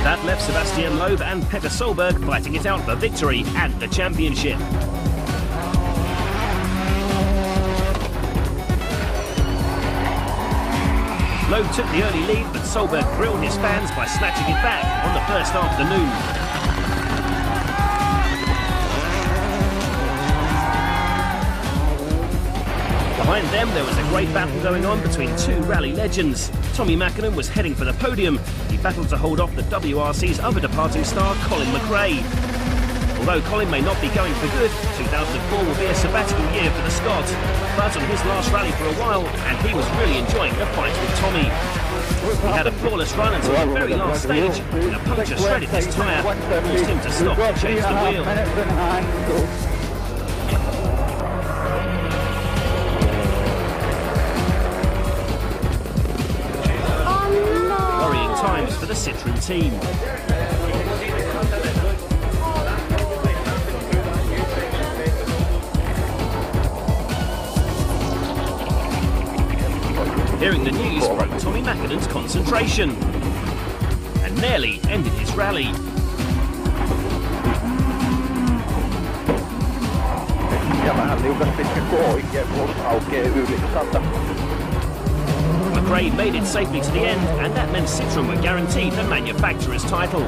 That left Sebastian Loeb and Petter Solberg fighting it out for victory and the championship. Loeb took the early lead, but Solberg thrilled his fans by snatching it back on the first afternoon. Behind them, there was a great battle going on between 2 rally legends. Tommi Mäkinen was heading for the podium. He battled to hold off the WRC's other departing star, Colin McRae. Although Colin may not be going for good, 2004 will be a sabbatical year for the Scot. But on his last rally for a while, and he was really enjoying the fight with Tommi. He had a flawless run until the very last stage, when a puncture shredded his tyre, forced him to stop and change the wheel. Times for the Citroën team. Hearing the news broke Tommi Mäkinen's concentration and nearly ended his rally. McRae made it safely to the end, and that meant Citroën were guaranteed the manufacturer's title.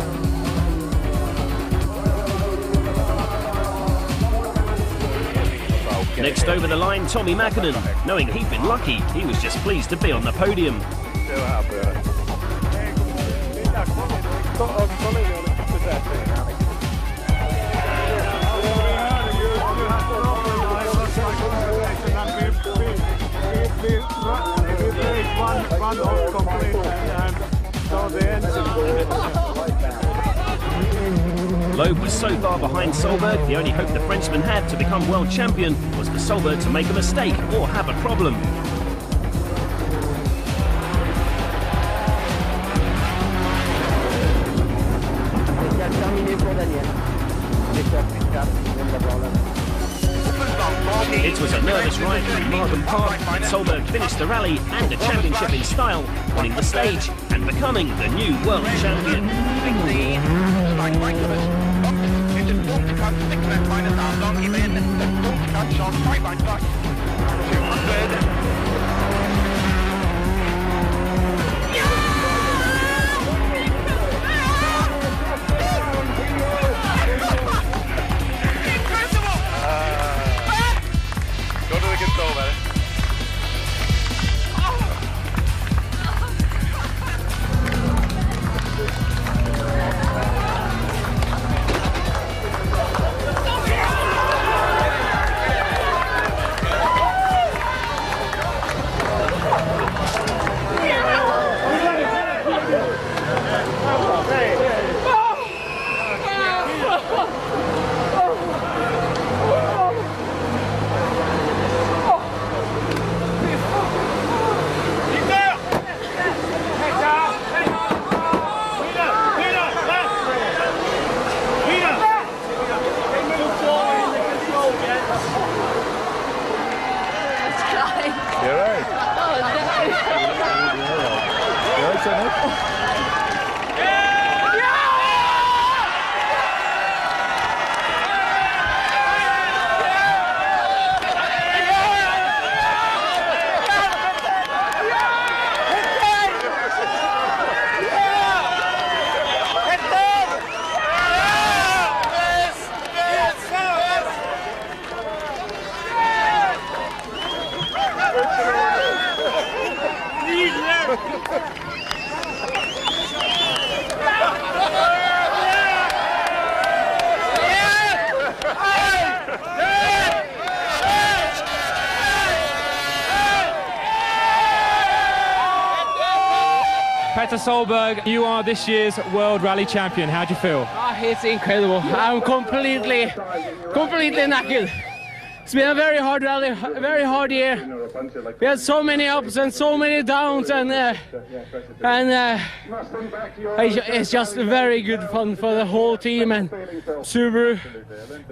Next over the line, Tommi Mäkinen. Knowing he'd been lucky, he was just pleased to be on the podium. Loeb was so far behind Solberg, the only hope the Frenchman had to become world champion was for Solberg to make a mistake or have a problem. It was a nervous ride through Margam Park, but Solberg finished the rally and the championship in style, winning the stage and becoming the new world champion. Petter Solberg, you are this year's World Rally Champion. How do you feel? It's incredible. I'm completely knackered. It's been a very hard rally, a very hard year. We had so many ups and so many downs, and it's just very good fun for the whole team and Subaru,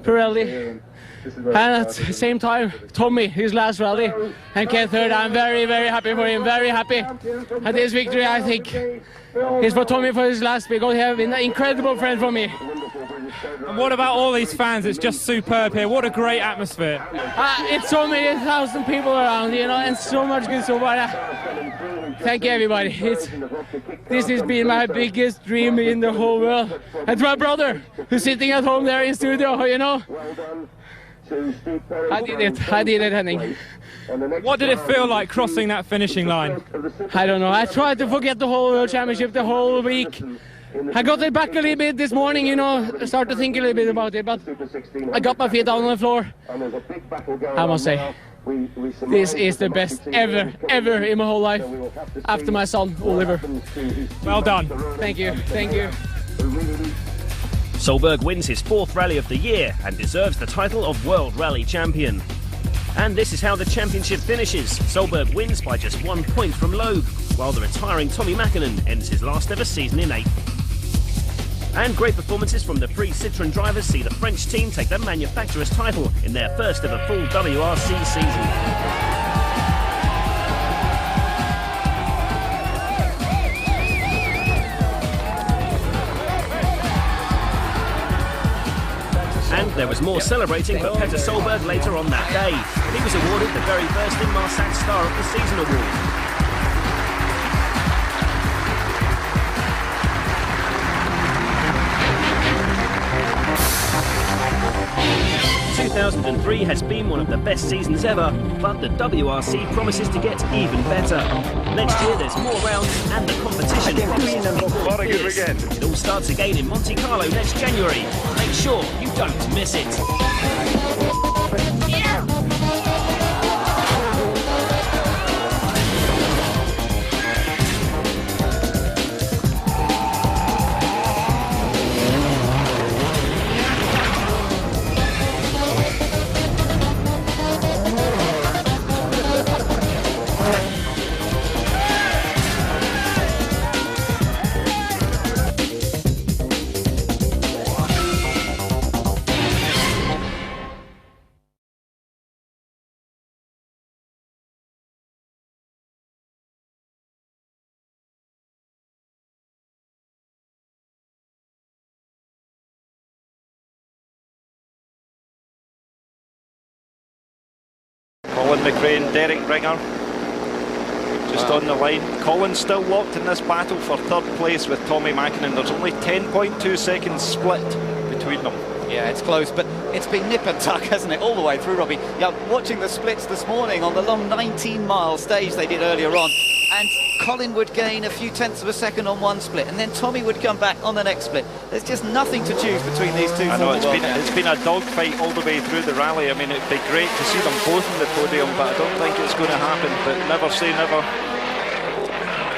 Pirelli. And at the same time, Tommy, his last rally, and came third. I'm very, very happy for him, very happy. And this victory, I think, is for Tommy for his last, because he has been an incredible friend for me. And what about all these fans? It's just superb here. What a great atmosphere. It's so many thousand people around, you know, and so much good support. Thank you, everybody. This has been my biggest dream in the whole world. And to my brother, who's sitting at home there in studio, you know. I did it, Henning. What did it feel like crossing that finishing line? I don't know. I tried to forget the whole World Championship the whole week. I got it back a little bit this morning, you know, started to think a little bit about it, but I got my feet down on the floor. I must say, this is the best ever in my whole life, after my son, Oliver. Well done. Thank you, thank you. Solberg wins his 4th rally of the year and deserves the title of World Rally Champion. And this is how the championship finishes. Solberg wins by just 1 point from Loeb, while the retiring Tommy Mäkinen ends his last ever season in 8th. And great performances from the 3 Citroën drivers see the French team take the manufacturer's title in their first ever full WRC season. And there was more celebrating for Petter Solberg later on that day. He was awarded the very first Inmarsat Star of the Season award. 2003 has been one of the best seasons ever, but the WRC promises to get even better. Next year there's more rounds and the competition promises to be What a good fierce. weekend. It all starts again in Monte Carlo next January. Make sure you don't miss it. Colin McRae, Derek Ringer, just on the line. Colin's still locked in this battle for 3rd place with Tommy Mäkinen. There's only 10.2 seconds split between them. Yeah, it's close, but it's been nip and tuck, hasn't it, all the way through, Robbie? Yeah, watching the splits this morning on the long 19-mile stage they did earlier on, and Colin would gain a few tenths of a second on one split, and then Tommy would come back on the next split. There's just nothing to choose between these two. I know it's been a dogfight all the way through the rally. I mean, it'd be great to see them both on the podium, but I don't think it's going to happen. But never say never.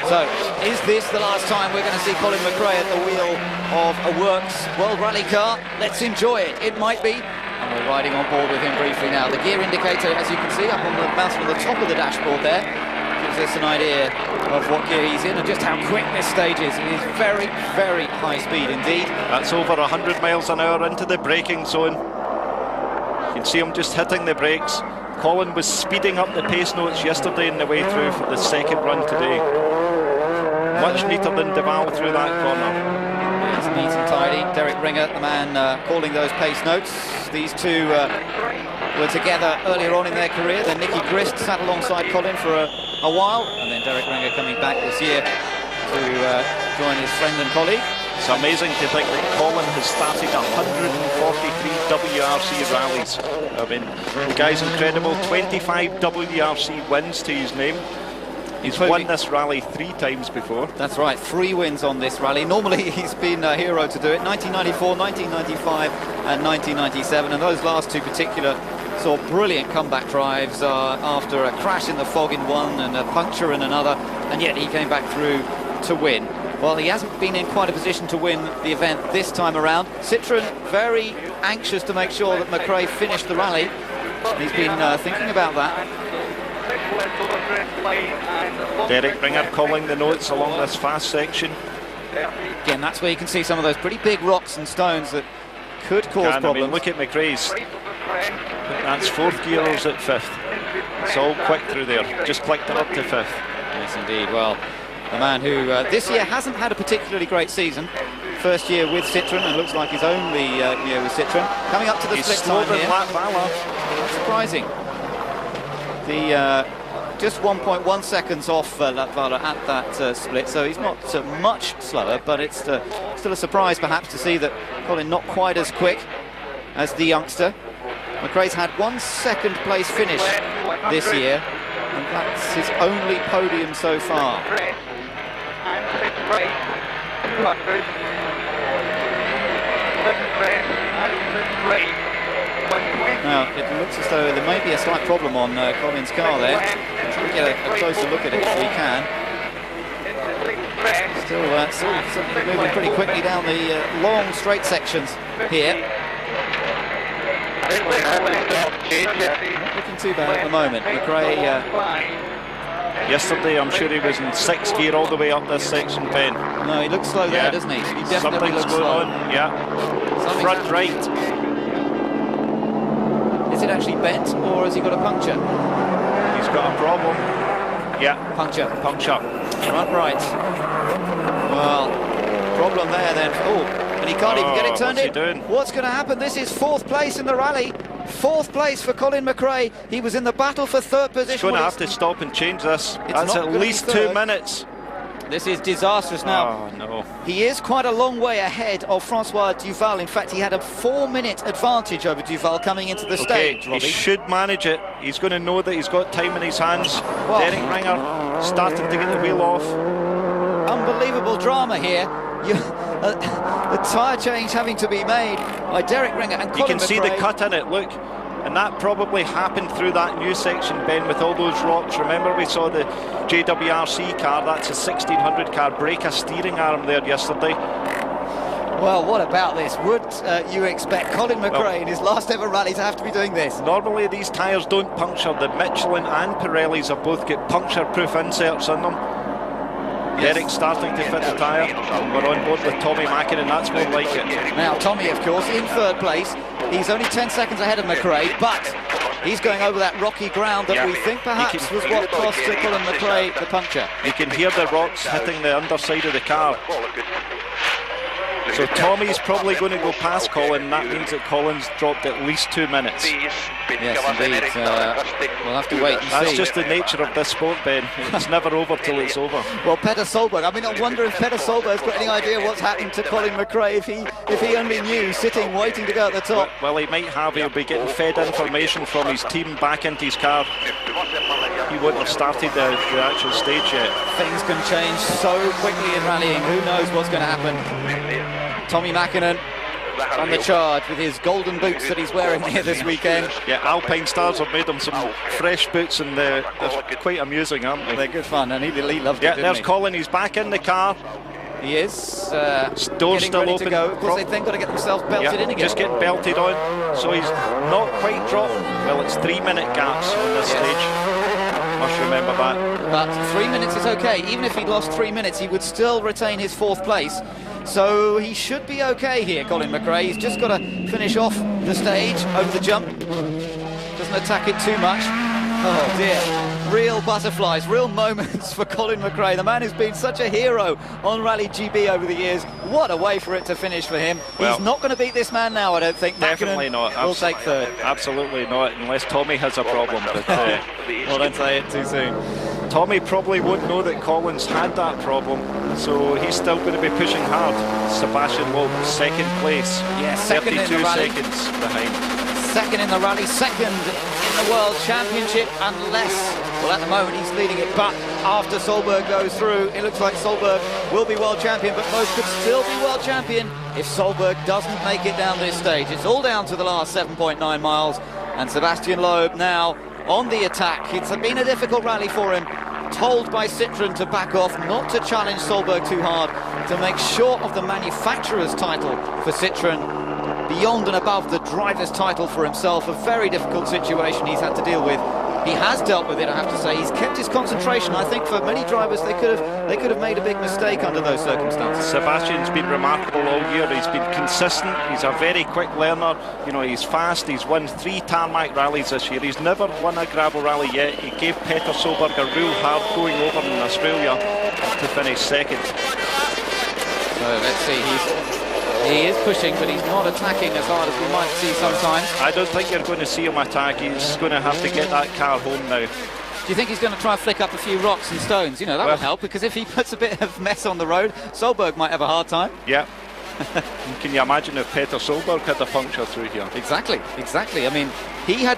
So, is this the last time we're going to see Colin McRae at the wheel of a Works World Rally car? Let's enjoy it. It might be. And we're riding on board with him briefly now. The gear indicator, as you can see, up on the mounted on the top of the dashboard there, gives us an idea of what gear he's in and just how quick this stage is. It is very, very high speed indeed. That's over 100 miles an hour into the braking zone. You can see him just hitting the brakes. Colin was speeding up the pace notes yesterday on the way through for the 2nd run today. Much neater than Duval through that corner. It's neat and tidy. Derek Ringer, the man calling those pace notes. These two were together earlier on in their career. Then Nicky Grist sat alongside Colin for a while, and then Derek Ringer coming back this year to join his friend and colleague. It's amazing to think that Colin has started 143 WRC rallies. I mean, the guy's incredible. 25 WRC wins to his name. He's won this rally 3 times before. That's right, 3 wins on this rally. Normally he's been a hero to do it. 1994, 1995 and 1997. And those last 2 particular saw brilliant comeback drives after a crash in the fog in one and a puncture in another. And yet he came back through to win. Well, he hasn't been in quite a position to win the event this time around. Citroën very anxious to make sure that McRae finished the rally. He's been thinking about that. Derek Ringer calling the notes along this fast section. Again, that's where you can see some of those pretty big rocks and stones that could cause problems. I mean, look at McRae's. That's 4th gear or is it 5th? It's all quick through there. Just clicked it up to 5th. Yes, indeed. Well, a man who this year hasn't had a particularly great season. First year with Citroën, and looks like his only year with Citroën. Coming up to the split time here. Not surprising. The just 1.1 seconds off Latvala at that split, so he's not much slower, but it's still a surprise perhaps to see that Colin not quite as quick as the youngster. McRae's had 1 second place finish this year, and that's his only podium so far. Now, it looks as though there may be a slight problem on Colin's car there. Let's get a closer look at it if we can. Still moving pretty quickly down the long straight sections here. Not looking too bad at the moment. McRae... Yesterday, I'm sure he was in 6th gear all the way up this section, Ben. No, he looks slow there, doesn't he? He definitely looks going slow. on, yeah. Front right. Is it actually bent, or has he got a puncture? He's got a problem. Yeah. Puncture. Front right. Well, problem there then. Oh, and he can't even get it turned in. What's going to happen? This is 4th place in the rally. 4th place for Colin McRae. He was in the battle for 3rd position. He's going to have to stop and change this. That's at least 2 minutes. This is disastrous now. Oh, no. He is quite a long way ahead of Francois Duval. In fact, he had a 4-minute advantage over Duval coming into the stage, Robbie. He should manage it. He's going to know that he's got time in his hands. Well, Derek Ringer starting to get the wheel off. Unbelievable drama here. The tyre change having to be made by Derek Ringer and Colin McRae. You can see the cut in it, look. And that probably happened through that new section, Ben, with all those rocks. Remember, we saw the JWRC car, that's a 1600 car, break a steering arm there yesterday. Well, what about this? Would you expect Colin McRae in his last ever rally to have to be doing this? Normally these tyres don't puncture. The Michelin and Pirellis have both got puncture-proof inserts in them. Yes. Derek's starting to fit the tyre. We're on board with Tommy Mackinnon, that's more like it. Now, Tommy, of course, in 3rd place. He's only 10 seconds ahead of McRae, but he's going over that rocky ground that we think perhaps was what cost Colin McRae the puncture. You can hear the rocks hitting the underside of the car. So Tommy's probably going to go past Colin. That means that Colin's dropped at least 2 minutes. Yes, indeed. We'll have to wait and see. That's just the nature of this sport, Ben. It's never over till it's over. Well, Petter Solberg, I mean, I wonder if Petter Solberg's got any idea what's happening to Colin McRae if he only knew, sitting, waiting to go at the top. Well, he might have. He'll be getting fed information from his team back into his car. He wouldn't have started the actual stage yet. Things can change so quickly in rallying. Who knows what's going to happen? Tommy Mackinnon on the charge with his golden boots that he's wearing here this weekend. Yeah, Alpine Stars have made him some fresh boots, and they're quite amusing, aren't they? They're good fun, and he loved it. Yeah, there's Colin. He's back in the car. He is. Door's still open. To go. Of course, they've then got to get themselves belted in again. Just getting belted on. So he's not quite dropped. Well, it's 3-minute gaps on this stage. Must remember that. But 3 minutes is okay. Even if he'd lost 3 minutes, he would still retain his 4th place. So he should be okay here, Colin McRae. He's just got to finish off the stage over the jump. Doesn't attack it too much. Oh dear, real butterflies, real moments for Colin McRae, the man who's been such a hero on Rally GB over the years. What a way for it to finish for him. Well, he's not going to beat this man now, I don't think. Definitely not. We'll take third. Absolutely not, unless Tommy has a problem. But, well, don't say it too soon. Tommy probably won't know that Colin's had that problem, so he's still going to be pushing hard. Sebastian Loeb, second place. Yeah, second in the 32 rally. seconds behind. Second in the rally, second in the World Championship, unless, well, at the moment he's leading it, but after Solberg goes through, it looks like Solberg will be World Champion, but Loeb could still be World Champion if Solberg doesn't make it down this stage. It's all down to the last 7.9 miles, and Sebastian Loeb now on the attack. It's been a difficult rally for him, told by Citroën to back off, not to challenge Solberg too hard, to make sure of the manufacturer's title for Citroën, beyond and above the driver's title for himself. A very difficult situation he's had to deal with. He has dealt with it, I have to say. He's kept his concentration. I think for many drivers they could have made a big mistake under those circumstances. Sebastian's been remarkable all year. He's been consistent. He's a very quick learner. You know, he's fast. He's won 3 tarmac rallies this year. He's never won a gravel rally yet. He gave Peter Solberg a real hard going over in Australia to finish second. So let's see, he is pushing, but he's not attacking as hard as we might see sometimes. I don't think you're going to see him attack. He's going to have to get that car home now. Do you think he's going to try and flick up a few rocks and stones? You know, that would help, because if he puts a bit of mess on the road, Solberg might have a hard time. Yeah. Can you imagine if Peter Solberg had a puncture through here? Exactly, exactly. I mean, he had...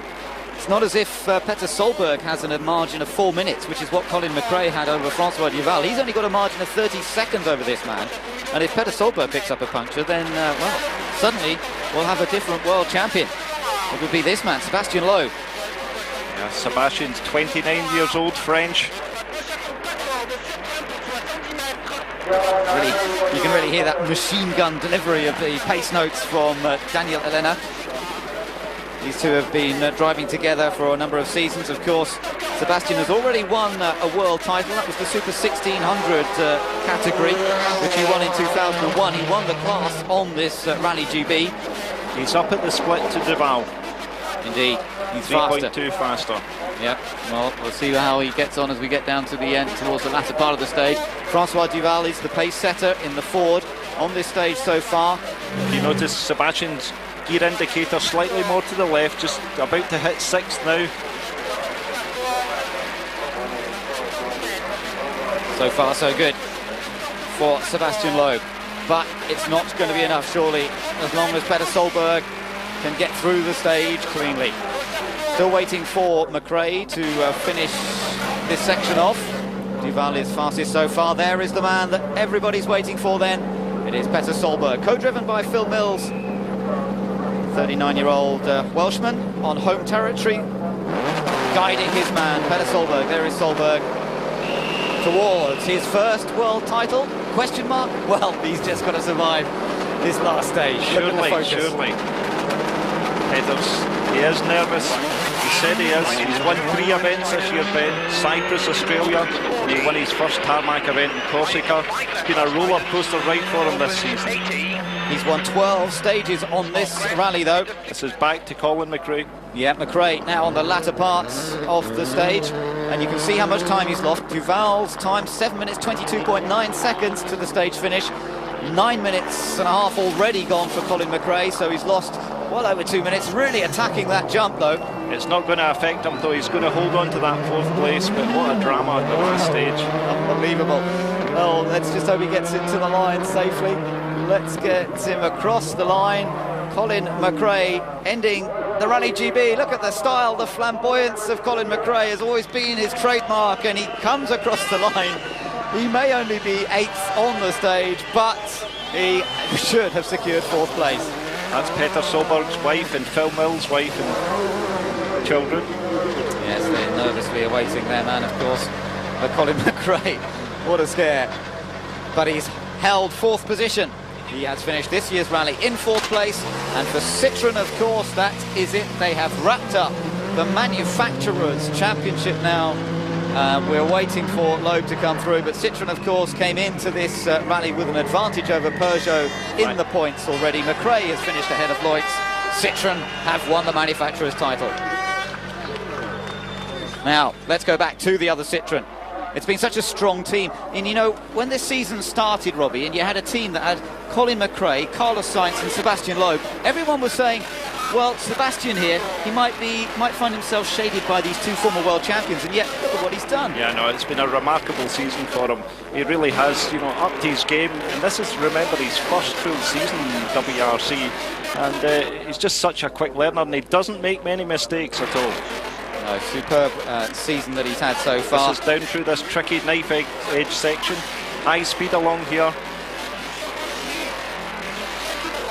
It's not as if Peter Solberg has a margin of 4 minutes, which is what Colin McRae had over Francois Duval. He's only got a margin of 30 seconds over this man. And if Peter Solberg picks up a puncture, then, well, suddenly we'll have a different world champion. It would be this man, Sebastian Loeb. Yeah, Sebastian's 29 years old, French. Really, you can really hear that machine gun delivery of the pace notes from Daniel Elena. These two have been driving together for a number of seasons, of course. Sebastian has already won a world title. That was the Super 1600 category, which he won in 2001. He won the class on this Rally GB. He's up at the split to Duval. Indeed, he's faster. 3.2 faster. Yep, well, we'll see how he gets on as we get down to the end, towards the latter part of the stage. Francois Duval is the pace setter in the Ford on this stage so far. You notice Sebastian's gear indicator slightly more to the left, just about to hit 6th now. So far so good for Sebastian Loeb, but it's not going to be enough surely, as long as Peter Solberg can get through the stage cleanly. Still waiting for McRae to finish this section off. Duval is fastest so far. There is the man that everybody's waiting for then. It is Peter Solberg, co-driven by Phil Mills. 39-year-old Welshman on home territory, guiding his man, Peter Solberg. There is Solberg towards his first world title? Question mark? Well, he's just got to survive this last stage. Surely. Peter's, he is nervous. He said he is. He's won 3 events this year, Ben. Cyprus, Australia. He won his first tarmac event in Corsica. It's been a roller coaster ride for him this season. He's won 12 stages on this rally, though. This is back to Colin McRae. Yeah, McRae now on the latter parts of the stage, and you can see how much time he's lost. Duval's time, 7 minutes 22.9 seconds to the stage finish. 9 minutes and a half already gone for Colin McRae, so he's lost well over 2 minutes. Really attacking that jump, though. It's not going to affect him, though. He's going to hold on to that 4th place, but what a drama at the last stage. Unbelievable. Well, let's just hope he gets into the line safely. Let's get him across the line. Colin McRae ending the Rally GB. Look at the style, the flamboyance of Colin McRae has always been his trademark, and he comes across the line. He may only be 8th on the stage, but he should have secured 4th place. That's Peter Solberg's wife and Phil Mills' wife and children. Yes, they're nervously awaiting their man, of course. But Colin McRae, what a scare. But he's held 4th position. He has finished this year's rally in 4th place, and for Citroën, of course, that is it. They have wrapped up the Manufacturers' Championship now. We're waiting for Loeb to come through, but Citroën, of course, came into this rally with an advantage over Peugeot in the points already. McRae has finished ahead of Loitz. Citroën have won the Manufacturers' title. Now, let's go back to the other Citroën. It's been such a strong team. And, you know, when this season started, Robbie, and you had a team that had Colin McRae, Carlos Sainz and Sebastian Loeb, everyone was saying, well, Sebastian here, he might find himself shaded by these two former world champions, and yet look at what he's done. Yeah, no, it's been a remarkable season for him. He really has, you know, upped his game, and this is, remember, his first full season in WRC, and he's just such a quick learner, and he doesn't make many mistakes at all. No, superb season that he's had so far. This is down through this tricky knife edge section, high speed along here.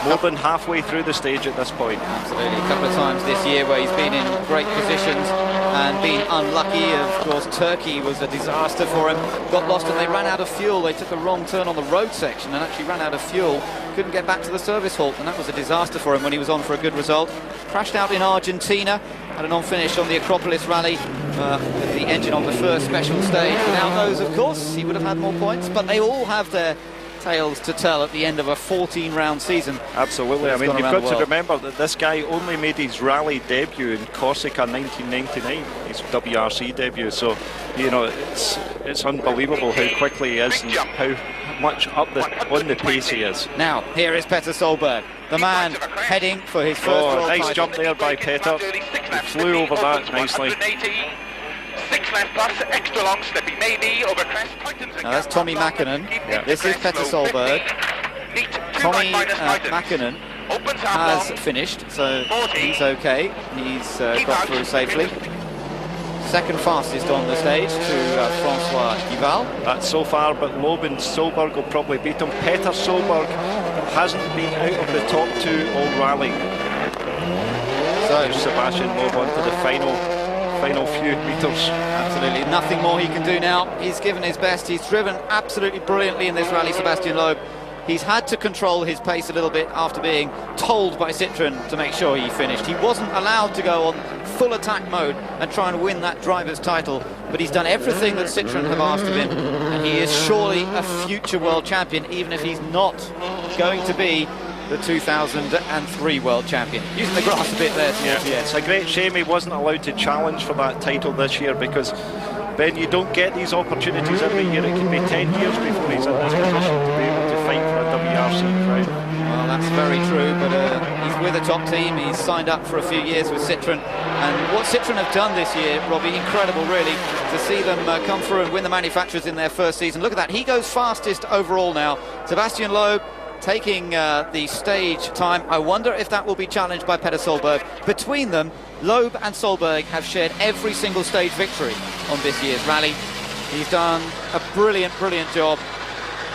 More than halfway through the stage at this point. Absolutely. A couple of times this year where he's been in great positions and been unlucky. Of course, Turkey was a disaster for him. Got lost and they ran out of fuel. They took a wrong turn on the road section and actually ran out of fuel. Couldn't get back to the service halt, and that was a disaster for him when he was on for a good result. Crashed out in Argentina. Had a non-finish on the Acropolis Rally with the engine on the first special stage. Without those, of course, he would have had more points, but they all have their tales to tell at the end of a 14-round season. Absolutely. I mean, you've got to remember that this guy only made his rally debut in Corsica 1999, his WRC debut. So, you know, it's unbelievable how quickly he is and how much on the pace he is. Now, here is Petter Solberg, the man heading for his first world nice title. jump there by Petter. He flew over that nicely. 6 left plus, extra long, slippy maybe, over crest, now that's Tommy Mäkinen. Yeah. This is Petter Solberg. Tommy Mäkinen has finished, so he's okay. He's got through safely. Second fastest on the stage to Francois Duval. That's so far, but Loeb and Solberg will probably beat him. Petter Solberg hasn't been out of the top two all rally. So Sebastian Loeb on to the final few meters. Absolutely, nothing more he can do now. He's given his best. He's driven absolutely brilliantly in this rally, Sebastian Loeb. He's had to control his pace a little bit after being told by Citroën to make sure he finished. He wasn't allowed to go on full attack mode and try and win that driver's title, but he's done everything that Citroën have asked of him, and he is surely a future world champion, even if he's not going to be the 2003 world champion. Using the grass a bit there. Yeah, it's a great shame he wasn't allowed to challenge for that title this year, because Ben, you don't get these opportunities every year. It can be 10 years before he's in this position to be able to fight for a WRC crown. Well, that's very true, but he's with a top team. He's signed up for a few years with Citroën, and what Citroën have done this year, Robbie, incredible really, to see them come through and win the manufacturers in their first season. Look at that, he goes fastest overall now. Sebastian Loeb taking the stage time. I wonder if that will be challenged by Petter Solberg. Between them, Loeb and Solberg have shared every single stage victory on this year's rally. He's done a brilliant job,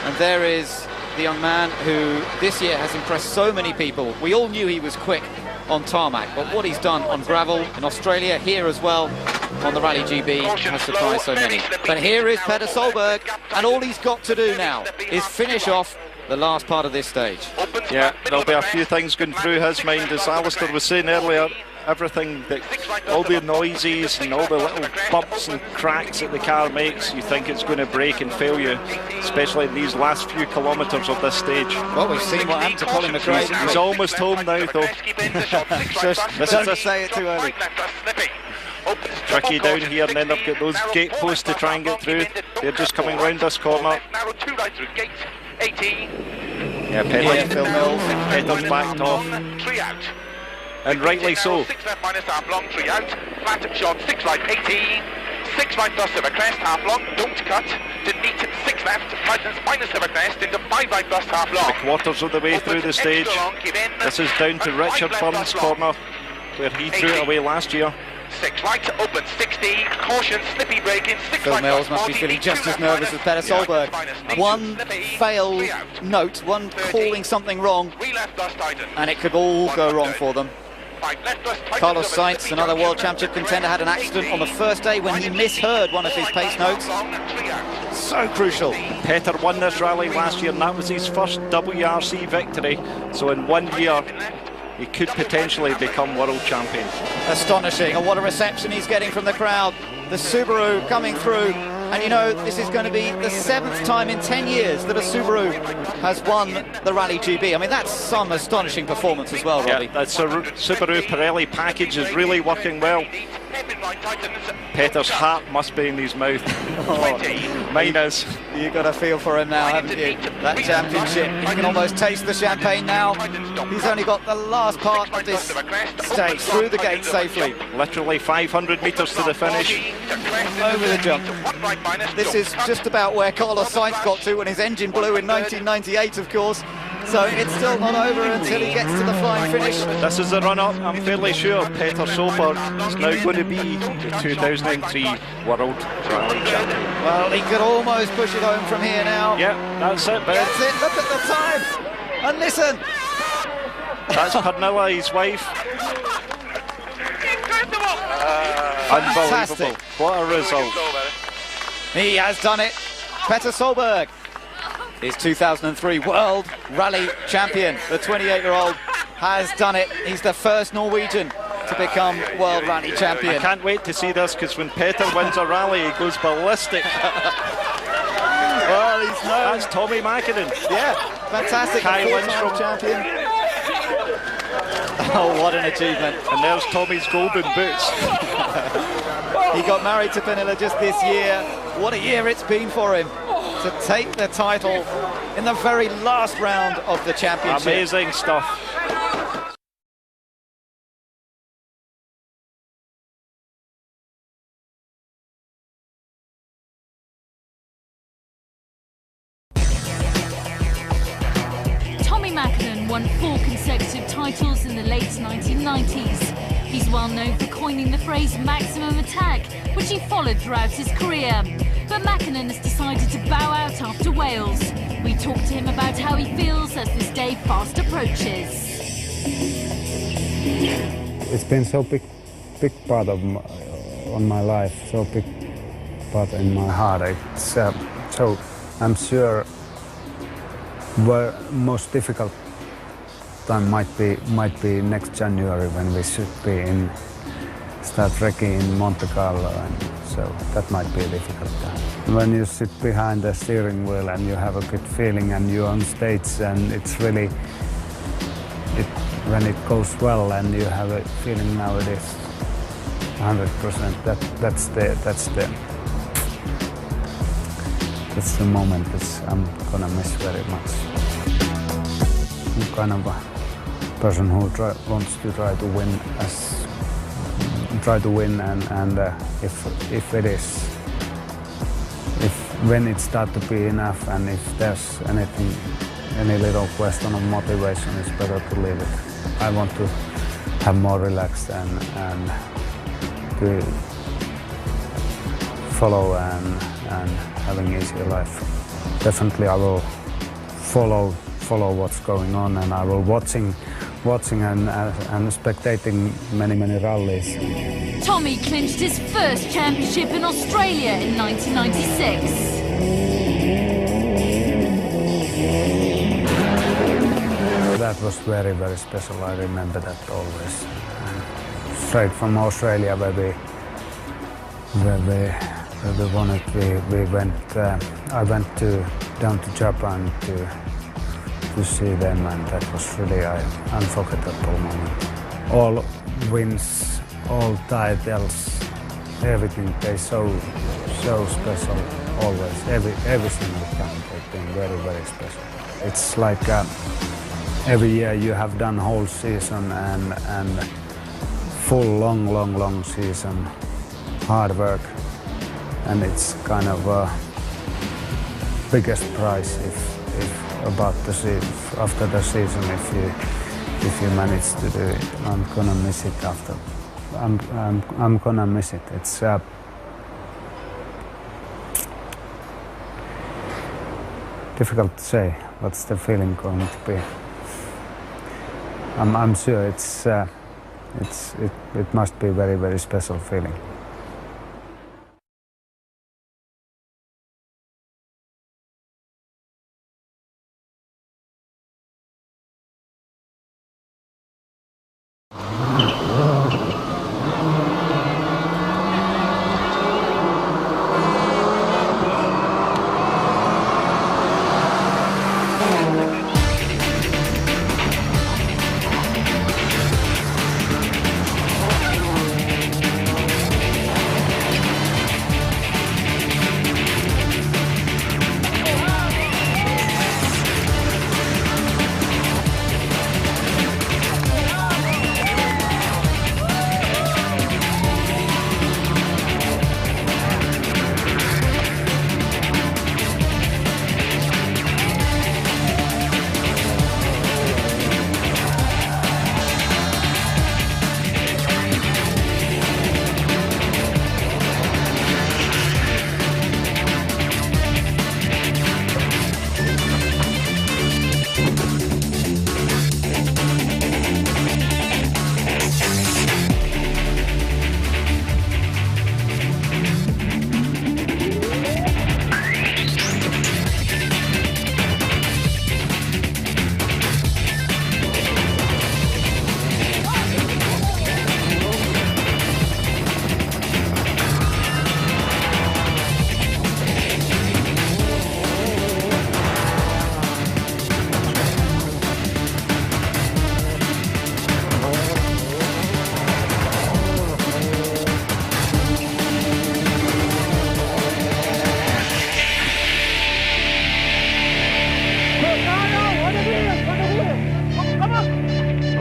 and there is the young man who this year has impressed so many people. We all knew he was quick on tarmac, but what he's done on gravel in Australia, here as well on the Rally GB, has surprised so many. But here is Petter Solberg, and all he's got to do now is finish off the last part of this stage. Yeah, there'll be a few things going through his mind, as Alistair was saying earlier. Everything that, all the noises and all the little bumps and cracks that the car makes, you think it's going to break and fail you, especially in these last few kilometres of this stage. Well, we've seen what happened to Colin McRae. He's almost home now, though. Don't say it too early. Tricky down here, and then they've got those gate posts to try and get through. They're just coming round this corner. Yeah, Phil Mills, Petter's backed off. And rightly so. 6 left minus half long, 3 out. Flat shot, 6 right, 18. 6 right plus of a crest, half long, don't cut. To neat, 6 left, minus of a crest, into 5 right plus half long. 3/4 of the way through the stage. This is down to Richard Burns' corner, where he threw it away last year. 6 right, open 60, caution, slippy braking, 6 Phil right. Mills must be feeling just as nervous as Petter Solberg. One failed note, one calling something wrong, and it could all go wrong for them. Carlos Sainz, another world championship contender, had an accident on the first day when he misheard one of his pace notes. So crucial. Petter won this rally last year, and that was his first WRC victory. So in 1 year, he could potentially become world champion. Astonishing, and what a reception he's getting from the crowd. The Subaru coming through, and you know, this is going to be the 7th time in 10 years that a Subaru has won the Rally GB. I mean, that's some astonishing performance as well, Robbie. Yeah, that Subaru Pirelli package is really working well. Peter's heart must be in his mouth. Mine is. You got a feel for him now, haven't you? That championship. You can almost taste the champagne now. He's only got the last part of this stage through the gate safely. Literally 500 metres to the finish. Over the jump. This is just about where Carlos Sainz got to when his engine blew in 1998, of course. So it's still not over until he gets to the flying finish. This is the run-up. I'm fairly sure Peter Solberg is now going to be the 2003 World Rally Champion. Well, he could almost push it home from here now. Yeah, that's it, Ben. That's it. Look at the time. And listen. That's Pernilla, his wife. Unbelievable. Fantastic. What a result. He has done it. Petter Solberg is 2003 World Rally Champion. The 28-year-old has done it. He's the first Norwegian to become World Rally Champion. I can't wait to see this, because when Petter wins a rally, he goes ballistic. Well, he's known. That's Tommy Mäkinen. Yeah, fantastic. Kai Four-time Lindstrom. champion. Oh, what an achievement. And there's Tommy's golden boots. He got married to Pernilla just this year. What a year it's been for him to take the title in the very last round of the championship. Amazing stuff. Tommy Mäkinen won 4 consecutive titles in the late 1990s. He's well known for coining the phrase maximum attack, which he followed throughout his career. But Mäkinen has decided to bow out after Wales. We talked to him about how he feels as this day fast approaches. It's been so big part of my life, so big part in my heart. It's so I'm sure the most difficult time might be next January, when we should be start trekking in Monte Carlo, and so that might be a difficult time. When you sit behind the steering wheel and you have a good feeling and you're on stage, and it's really when it goes well and you have a feeling now it is 100%. That's the moment that I'm gonna miss very much. I'm kind of a person who wants to try to win, and when it starts to be enough, and if there's any little question of motivation, it's better to leave it. I want to have more relaxed and to follow and having easier life. Definitely I will follow what's going on, and I will watching and spectating many rallies. Tommy clinched his first championship in Australia in 1996. That was very special. I remember that always. Straight from Australia, where we won it, I went down to Japan to see them, and that was really an unforgettable moment. All wins, all titles, everything, they're so special always. Every single time they've been very special. It's like every year you have done whole season and full long season, hard work, and it's kind of biggest prize if about the after the season, if you manage to do it. I'm gonna miss it after. I'm gonna miss it. It's difficult to say what's the feeling going to be. I'm sure it must be very special feeling.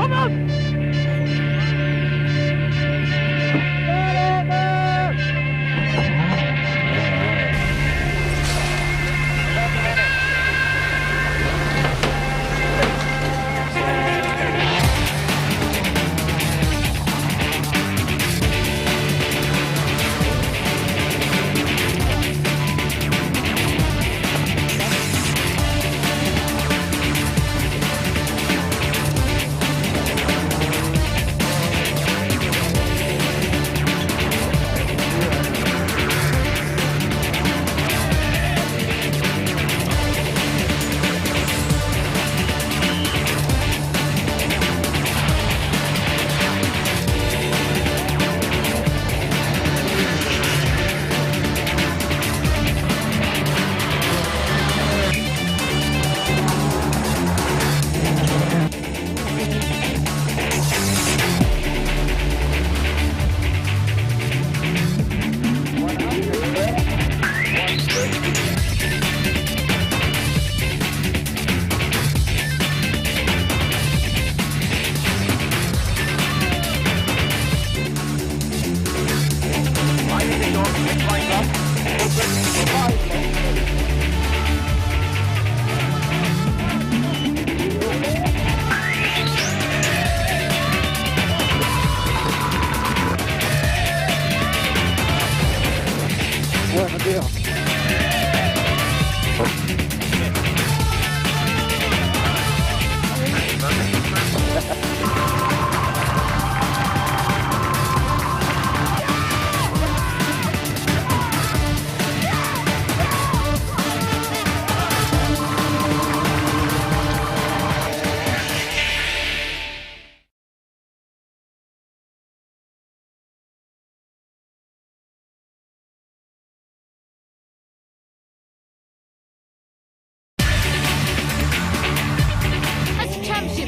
Come on!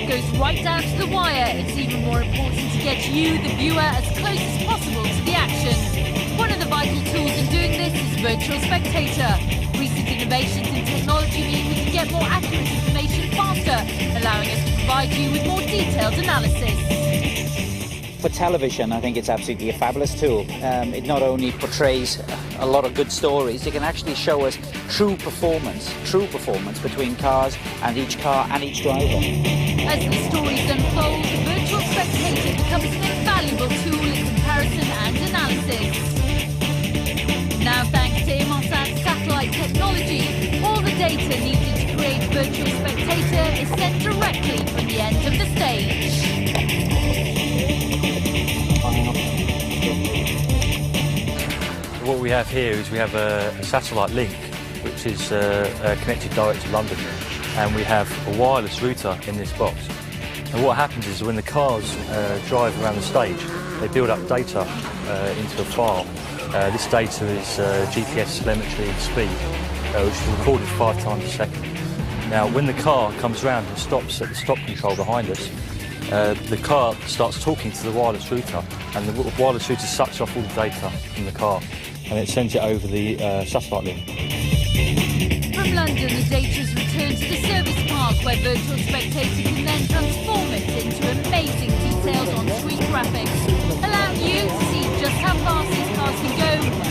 Goes right down to the wire, it's even more important to get you, the viewer, as close as possible to the action. One of the vital tools in doing this is Virtual Spectator. Recent innovations in technology mean we can get more accurate information faster, allowing us to provide you with more detailed analysis. For television, I think it's absolutely a fabulous tool. It not only portrays a lot of good stories, it can actually show us true performance between cars and each driver. As the stories unfold, the Virtual Spectator becomes an invaluable tool in comparison and analysis. Now, thanks to Inmarsat's satellite technology, all the data needed to create Virtual Spectator is sent directly from the end of the stage. What we have here is we have a satellite link which is connected direct to London, and we have a wireless router in this box. And what happens is when the cars drive around the stage, they build up data into a file. This data is GPS telemetry and speed, which is recorded 5 times a second. Now, when the car comes around and stops at the stop control behind us, the car starts talking to the wireless router, and the wireless router sucks off all the data from the car, and it sends it over the satellite link. From London, the data is returned to the service park, where Virtual Spectator can then transform it into amazing detailed on-screen graphics, allowing you to see just how fast these cars can go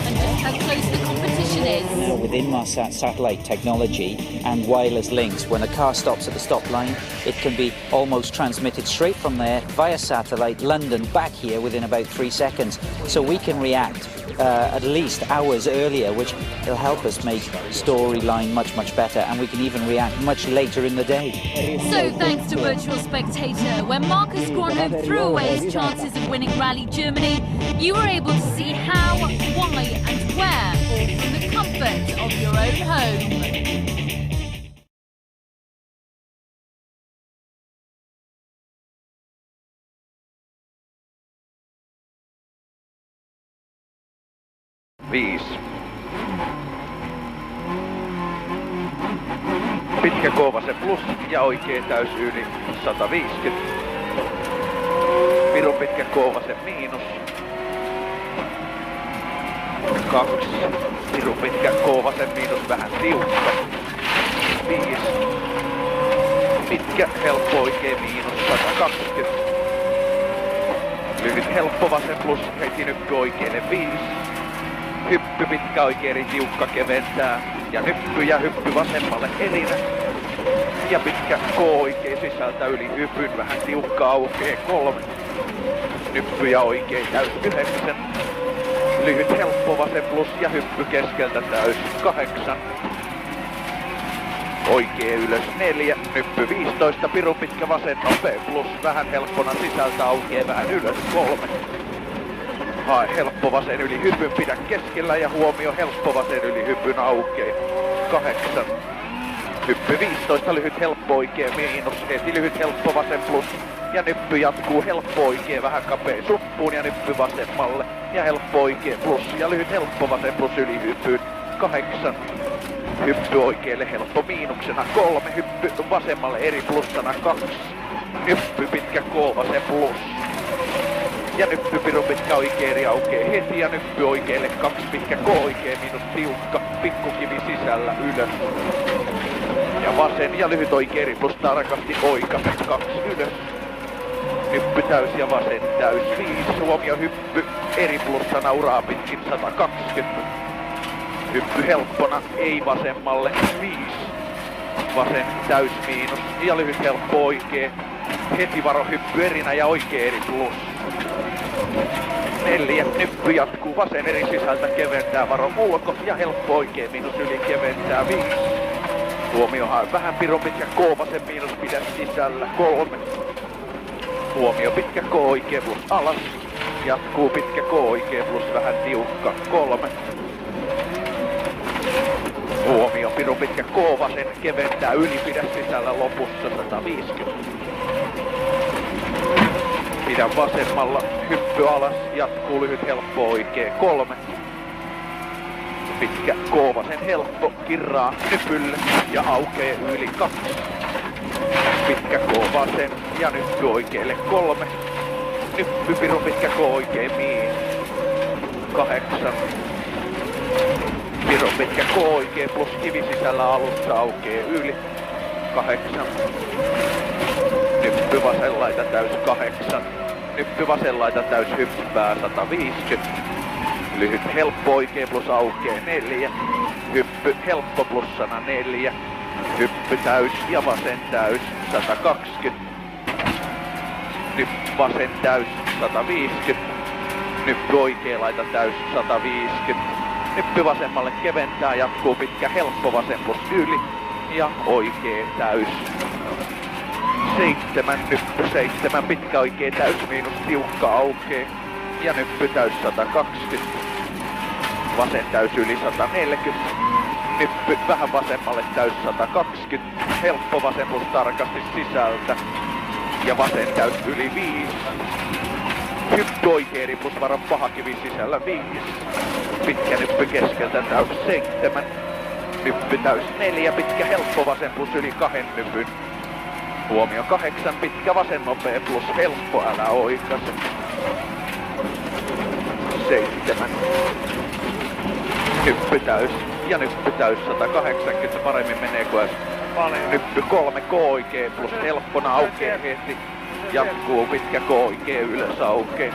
and just how close the competition is. With Inmarsat satellite technology and wireless links, when a car stops at the stop line, it can be almost transmitted straight from there via satellite, London, back here within about 3 seconds. So we can react at least hours earlier, which will help us make storyline much better, and we can even react much later in the day. So thanks to Virtual Spectator, when Marcus Grönholm threw away his chances of winning Rally Germany, you were able to see how, why and where, all from the comfort of your own home. Pitkä kova se plus ja oikein täysyli 150. Pirun pitkä kova se miinus. 2. Pirun pitkä kova se miinus vähän tiukka. 5. pitkä, helppo oikein miinus 120. Lyhyt helppo vasen plus, heti nyppy oikealle 5. Hyppy pitkä oikein tiukka keventää. Ja nyppy ja hyppy vasemmalle erinä. Ja pitkä K oikein sisältä yli hypyn, vähän tiukka aukee 3. Nyppy ja oikein täys 9. Lyhyt helppo vasen plus ja hyppy keskeltä täys 8. Oikee ylös 4, nyppy 15, pirun pitkä vasen nopea plus, vähän helppona sisältä aukee vähän ylös 3. Hae helppo vasen yli hypyn, pidä keskellä ja huomio helppo vasen yli hypyn aukee 8. Hyppy 15, lyhyt helppo oikee miinus, heti lyhyt helppo vasen plus. Ja nyppy jatkuu helppo oikee vähän kapea suppuun ja nyppy vasemmalle. Ja helppo oikee plus ja lyhyt helppo vasen plus yli hypyn 8. Hyppy oikealle helppo miinuksena 3, hyppy vasemmalle eri plussana 2. Nyppy pitkä K vasen plus. Ja nyppy pirun pitkä oikee eri aukee heti ja nyppy oikealle 2 pitkä K oikee miinus tiukka, pikkukivi sisällä ylös. Ja vasen ja lyhyt oikee eri plus tarkasti oikasen 2 ylös. Nyppy täys ja vasen täys 5, huomio hyppy eri plussana uraa pitkin 120. Hyppy helppona, ei vasemmalle, 5. Vasen täys miinus ja lyhyt helppo oikee. Heti varo hyppy erinä ja oikee eri plus. 4. Nyppy jatkuu vasen eri sisältä keventää varo ulko ja helppo oikee miinus yli keventää 5. Huomio hae vähän pirun pitkä K vasen miinus pidä sisällä 3. Huomio pitkä K oikee plus alas. Jatkuu pitkä K oikee plus vähän tiukka 3. Huomio, pirun pitkä K vasen, keventää yli, pidä sisällä lopussa 150. Pidä vasemmalla, hyppy alas, jatkuu lyhyt helppo oikee 3. Pitkä K vasen helppo, kirraa nypylle ja aukee yli 2. Pitkä K vasen ja nyppy oikealle 3. Nyppy pirun pitkä K oikee miin 8. Pirun pitkä K oikee plus kivi sisällä alussa aukee yli 8. Nyppy vasen laita täys 8. Nyppy vasen laita täys hyppää 150. Lyhyt helppo oikee plus aukee 4. Hyppy helppo plussana 4. Hyppy täys ja vasen täys 120. Nyppy vasen täys 150. Nyppy oikee laita täys 150. Nyppy vasemmalle keventää, jatkuu pitkä helppo vasen plus yli ja oikee täys. 7, nyppy 7, pitkä oikee täys miinus tiukka aukee ja nyppy täys 120. Vasen täys yli 140. Nyppy vähän vasemmalle täys 120. Helppo vasen plus tarkasti sisältä ja vasen täys yli 5. Hyppy oikeeri plus varo paha kivi sisällä 5. Pitkä nyppy keskeltä täys 7. Nyppy täys 4, pitkä helppo vasen plus yli 2 nypyn. Huomio 8, pitkä vasen nopea plus helppo, älä oikaise. 7. Nyppy täys ja nyppy täys 180, paremmin menee kuin äsken. Nyppy 3, K oikee plus helppona aukee heti. Jatkuu pitkä K oikee ylös aukee.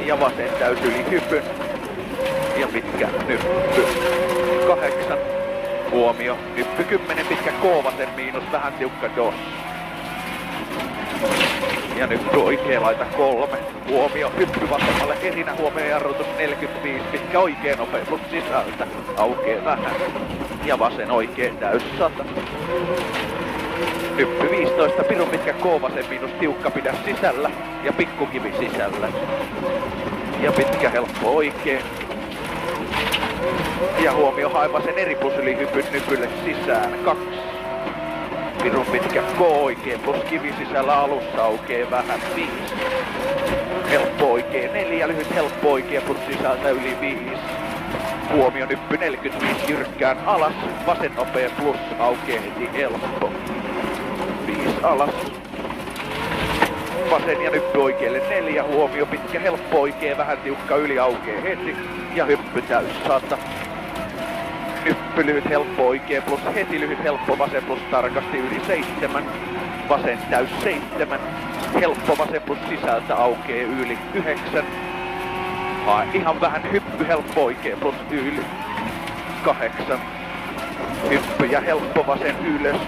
Ja vasen täys yli hypyn. Ja pitkä nyppy 8. Huomio, nyppy 10, pitkä K vasen miinus, vähän tiukka dos. Ja nyppy oikee laita 3. Huomio, hyppy vasemmalle erinä, huomio jarrutus 45, pitkä oikee nopea plus sisältä, aukee vähän. Ja vasen oikee täys 100. Nyppy 15, pirun pitkä K vasen miinus, tiukka pidä sisällä ja pikkukivi sisällä. Ja pitkä helppo oikee. Ja huomio hae vasen eri plus yli hypyn nypylle sisään 2. Pirun pitkä K oikee plus kivi sisällä alussa aukee vähän 5. Helppo oikee 4, lyhyt helppo oikee plus sisältä yli 5. Huomio nyppy 45 jyrkkään alas, vasen nopea plus aukee heti helppo. 5 alas. Vasen ja nyppy oikealle 4, huomio pitkä helppo oikee vähän tiukka yli aukee heti. Ja hyppy täys 100. Nyppy Nyppy lyhyt helppo oikee plus heti lyhyt helppo vasen plus tarkasti yli 7. Vasen täys 7. Helppo vasen plus sisältä aukee yli 9. Hae ihan vähän hyppy helppo oikee plus yli 8. Hyppy ja helppo vasen ylös.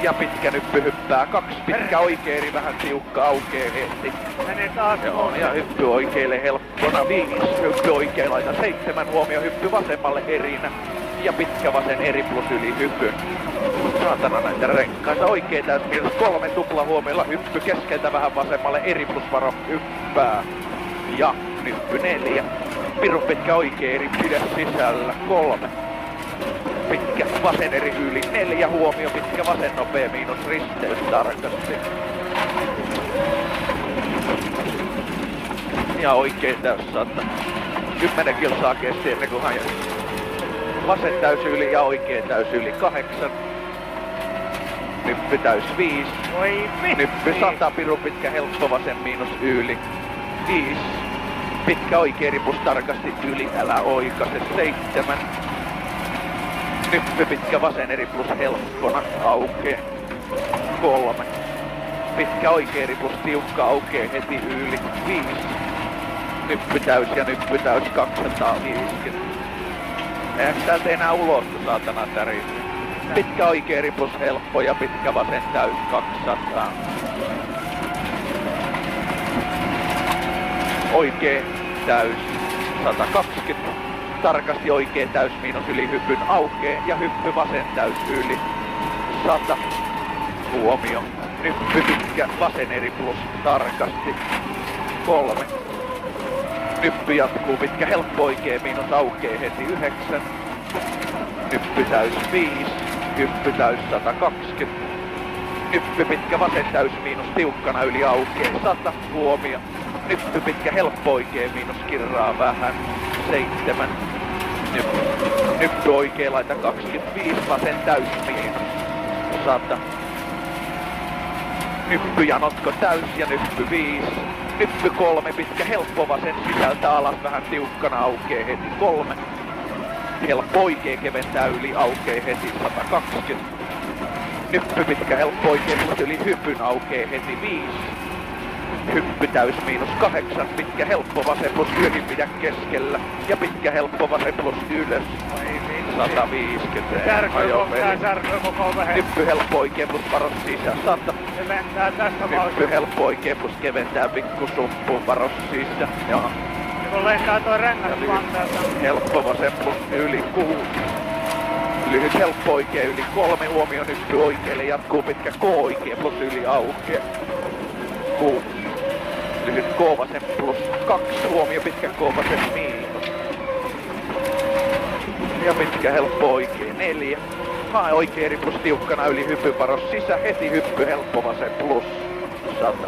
Ja pitkä nyppy hyppää 2. Pitkä oikeeri vähän tiukka aukee heti. Menee taas. Joo, ja hyppy oikeelle helppona 5. Hyppy oikein laita 7. Huomio hyppy vasemmalle erinä. Ja pitkä vasen eri plus yli hypyn. Saatana näitä renkkaita. Oikein täys miinus 3 tupla huomiolla. Hyppy keskeltä vähän vasemmalle eri plus varo hyppää. Ja nyppy 4. Pirun pitkä oikein eri pidä sisällä 3. Pitkä vasen eri yli 4. Huomio pitkä vasen nopea miinus risteys tarkasti. Ja oikein täys 100. 10 kilsaa kesti ennen kuin hajasi. Vasen täys yli ja oikein täys yli 8. Nyppy täys 5. Nyppy 100, pirun pitkä helppo vasen miinus yli 5. Pitkä oikein ripus tarkasti yli, älä oikaise 7. Nyppy pitkä vasen eri plus helppona aukee 3. Pitkä oikein ripus tiukka aukee heti yli 5. Nyppy täys ja nyppy täys 250. Eihän täältä enää ulos, saatana täri. Pitkä oikein ripus helppo ja pitkä vasen täys 200. Oikein täys 120. Tarkasti oikein täys miinus yli hypyn aukee ja hyppy vasen täys yli 100. Huomio. Nyppy pitkä vasen eri plus tarkasti 3. Nyppy jatkuu pitkä helppo oikein miinus aukee heti 9. Nyppy täys 5. Hyppy täys 120. Nyppy pitkä vasen täys miinus tiukkana yli aukee 100. Huomio. Nyppy pitkä helppo oikein miinus kirraa vähän 7. Nyppy oikein laita 25. Vasen täys miinus 100. Nyppy ja notko täys ja nyppy 5. Nyppy 3, pitkä helppo vasen sisältä alas vähän tiukkana aukee heti 3. Helppo oikein keventää yli aukee heti 120. Nyppy pitkä helppo oikein plus yli hypyn aukee heti 5. Hyppy täys miinus 8, pitkä helppo vasen plus yli pidä keskellä. Ja pitkä helppo vasen plus ylös. 150. Nyppy helppo oikein plus varos sisään 100. Nyppy helppo oikein plus keventää pikku suppuun varos sisään. Jaha. Kun lentää toi rengas vanteelta. Helppo vasen plus yli 6. Lyhyt helppo oikein yli 3. Huomio nyppy oikealle jatkuu pitkä K oikein plus yli aukee 6. Lyhyt K vasen plus 2. Huomio pitkä K vasen miinus. Ja pitkä helppo oikein 4. Hae oikein eri plus tiukkana yli hypyn varos sisä. Heti hyppy helppo vasen plus 100.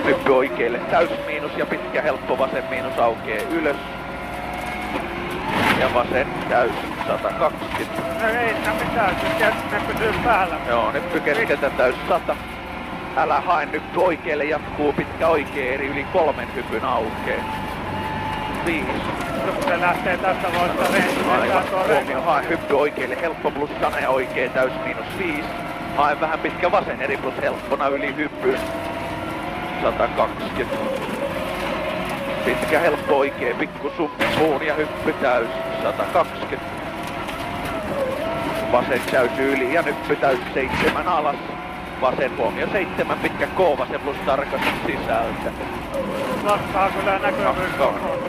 Hyppy oikealle täys miinus ja pitkä helppo vasen miinus aukee ylös. Ja vasen täys 120. No ei sitä mitään, ne pysyy päällä. Joo, nyppy keskeltä täys 100. Älä hae nyppy oikealle, jatkuu pitkä oikein eri yli 3 hypyn aukee 5. Kun se lähtee tästä voista aivan, huomio, hae hyppy oikealle, helppo plus sane oikein täys miinus 5. Hae vähän pitkä vasen eri plus helppona yli hyppyn 120. Pitkä helppo oikein pikku suppuun ja hyppy täys 120. Vasen täys yli ja nyppy täys 7 alas. Vasen huomio 7, pitkä K vasen plus tarkasti sisältä. Lakkaa kyllä näkyvyys.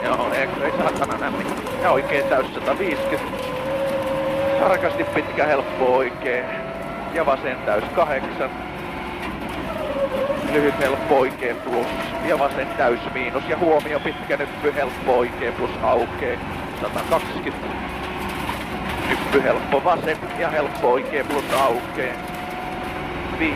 Joo, ei saatana näe mitään. Ja oikein täys 150. Tarkasti pitkä helppo oikein. Ja vasen täys 8. Lyhyt helppo oikein plus. Ja vasen täys miinus. Ja huomio pitkä nyppy helppo oikein plus aukee 120. Nyppy helppo vasen ja helppo oikein plus aukee 5.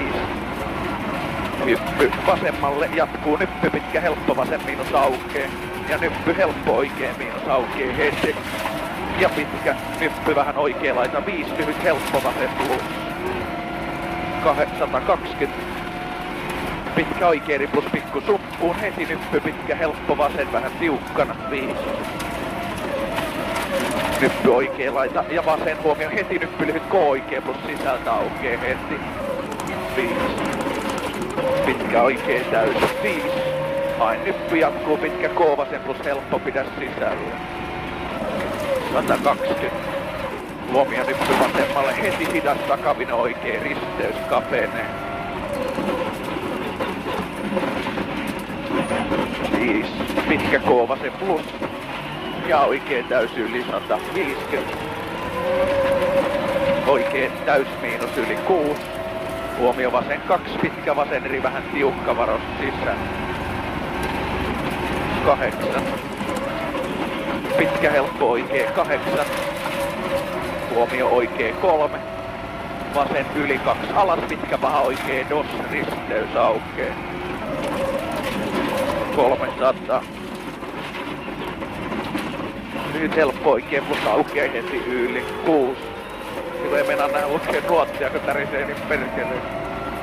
Nyppy vasemmalle jatkuu nyppy pitkä helppo vasen miinus aukee. Ja nyppy helppo oikein miinus aukee heti. Ja pitkä nyppy vähän oikein laita 5. Lyhyt helppo vasen plus 120. Pitkä oikein plus pikku suppuun heti nyppy pitkä helppo vasen vähän tiukkana 5. Nyppy oikee laita ja vasen huomio heti nyppy lyhyt K oikee plus sisältä aukee heti. 5. Pitkä oikee täys 5. Hain nyppy jatkuu pitkä K vasen plus helppo pidä sisällä. 120. Huomio nyppy vasemmalle heti hidas takavinen oikee risteys kapenee. 5. Pitkä K vasen plus. Ja oikee täys yli 150. Oikee täys miinus yli 6. Huomio vasen 2, pitkä vasen eri vähän tiukka varos sisään. 8. Pitkä helppo oikee 8. Huomio oikee 3. Vasen yli 2 alas, pitkä paha oikee dos, risteys aukee. 300. Nyt helppo oikein, mutta aukee heti yli 6. Silloin ei mennä nähdä lukea nuottia, kun tärisee niin perkele.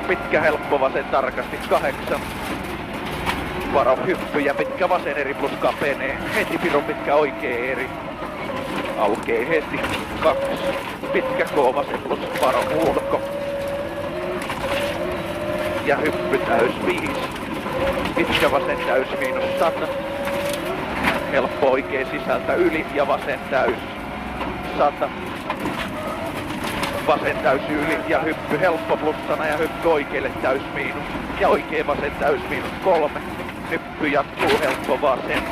Pitkä helppo vasen tarkasti 8. Varo hyppy ja pitkä vasen eri plus kapenee. Heti pirun pitkä oikee eri. Aukee heti 2. Pitkä K vasen plus varo ulko. Ja hyppy täys 5. Pitkä vasen täys miinus 100. Helppo oikee sisältä yli ja vasen täys 100. Vasen täys yli ja hyppy helppo plussana ja hyppy oikeelle täys miinus. Ja oikee vasen täys miinus 3. Hyppy jatkuu helppo vasen.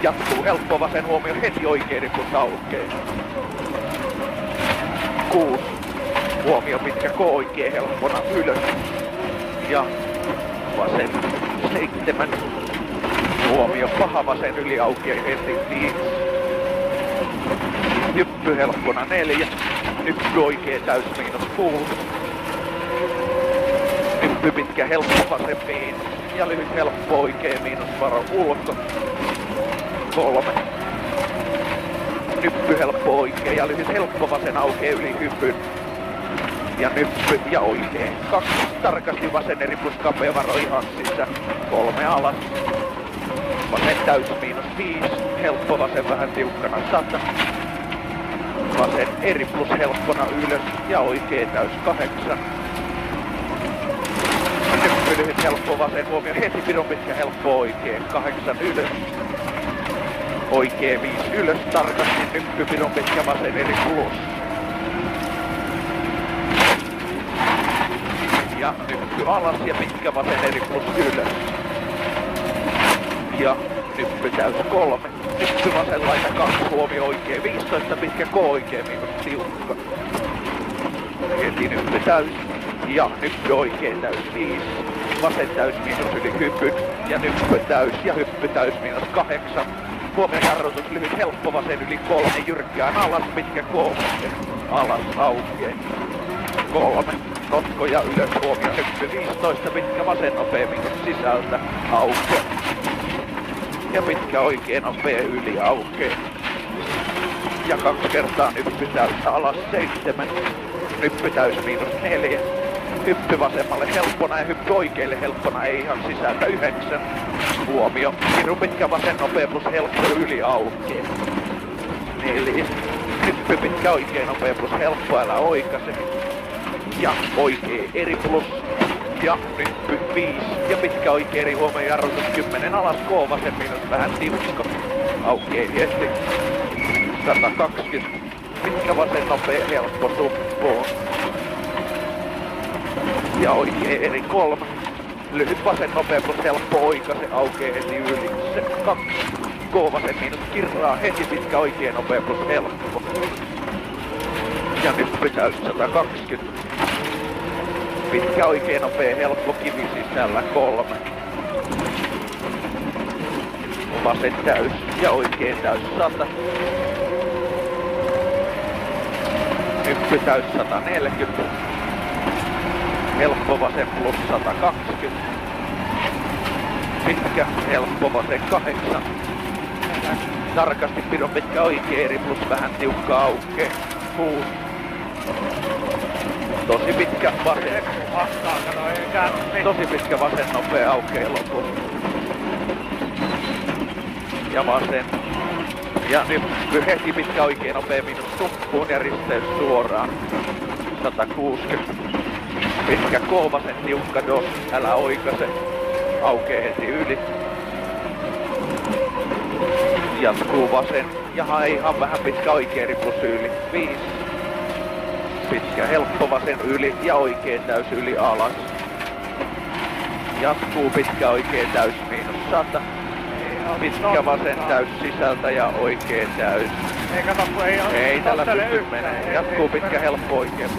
Jatkuu helppo vasen huomio heti oikein plus aukee. 6. Huomio pitkä K oikee helppona ylös. Ja vasen 7. Huomio paha vasen yli aukee heti 5. Hyppy helppona 4. Hyppy oikee täys miinus 6. Hyppy pitkä helppo vasen 5. Ja lyhyt helppo oikee miinus varo ulko. 3. Nyppy helppo oikee ja lyhyt helppo vasen aukee yli hypyn. Ja nyppy ja oikee 2. Tarkasti vasen eri plus kapea varo ihan sisään. 3 alas. Vasen täys miinus 5. Helppo vasen vähän tiukkana 100. Vasen eri plus helppona ylös ja oikee täys 8. Nyppy lyhyt helppo vasen huomio heti pidon pitkä helppo oikee 8 ylös. Oikee 5 ylös tarkasti nyppy pidon pitkä vasen eri plus. Ja nyppy alas ja pitkä vasen eri plus ylös. Ja nyppy täys 3. Nyppy vasen laita 2 huomio oikee 15 pitkä K oikee miinus tiukka. Heti nyppy täys. Ja nyppy oikee täys 5. Vasen täys miinus yli hypyn. Ja nyppy täys ja hyppy täys miinus 8. Huomio jarrutus lyhyt helppo vasen yli 3. Jyrkkään alas pitkä K vasen. Alas aukee. 3. Notko ja ylös huomio hyppy 15. Pitkä vasen nopea miinus sisältä aukee. Ja pitkä oikein nopea yli aukee. Ja 2 kertaa nyppy täys alas 7. Nyppy täys miinus 4. Hyppy vasemmalle helppona ja hyppy oikealle helppona ei ihan sisältä 9. Huomio. Minun pitkä vasen nopea plus helppo yli aukee. 4. Hyppy pitkä oikein nopea plus helppo älä oikase. Ja oikee eri plus. Ja nyppy 5. Ja pitkä oikee eri huomio jarrutus 10 alas K vasen miinus vähän tiukka. Aukee heti. 120. Pitkä vasen nopea helppo tuppoon. Ja oikee eri 3. Lyhyt vasen nopea plus helppo oikase aukee heti yli 2. K vasen miinus kirraa heti pitkä oikee nopea plus helppo. Ja nyppy täys 120. Pitkä oikee nopea helppo kivi sisällä 3. Vasen täys ja oikee täys 100. Nyppy täys 140. Helppo vasen plus 120. Pitkä helppo vasen 8. Tarkasti pidon pitkä oikee eri plus vähän tiukka aukee. 6. Tosi pitkä vasen. Tosi pitkä vasen nopea aukee lopun. Ja vasen. Ja nyt heti pitkä oikein nopea miinus tuppuun ja risteys suoraan. 160. Pitkä kolmasen tiukka dos, älä oikaise. Aukee heti yli. Jatkuu vasen. Jaha, ihan vähän pitkä oikein ripus yli. 5. Pitkä helppo vasen yli ja oikein täys yli alas. Jatkuu pitkä oikein täys miinus 100. Pitkä vasen täys sisältä ja oikein täys. Ei kato, kun ei tällä pysty menee. Jatkuu pitkä helppo oikein.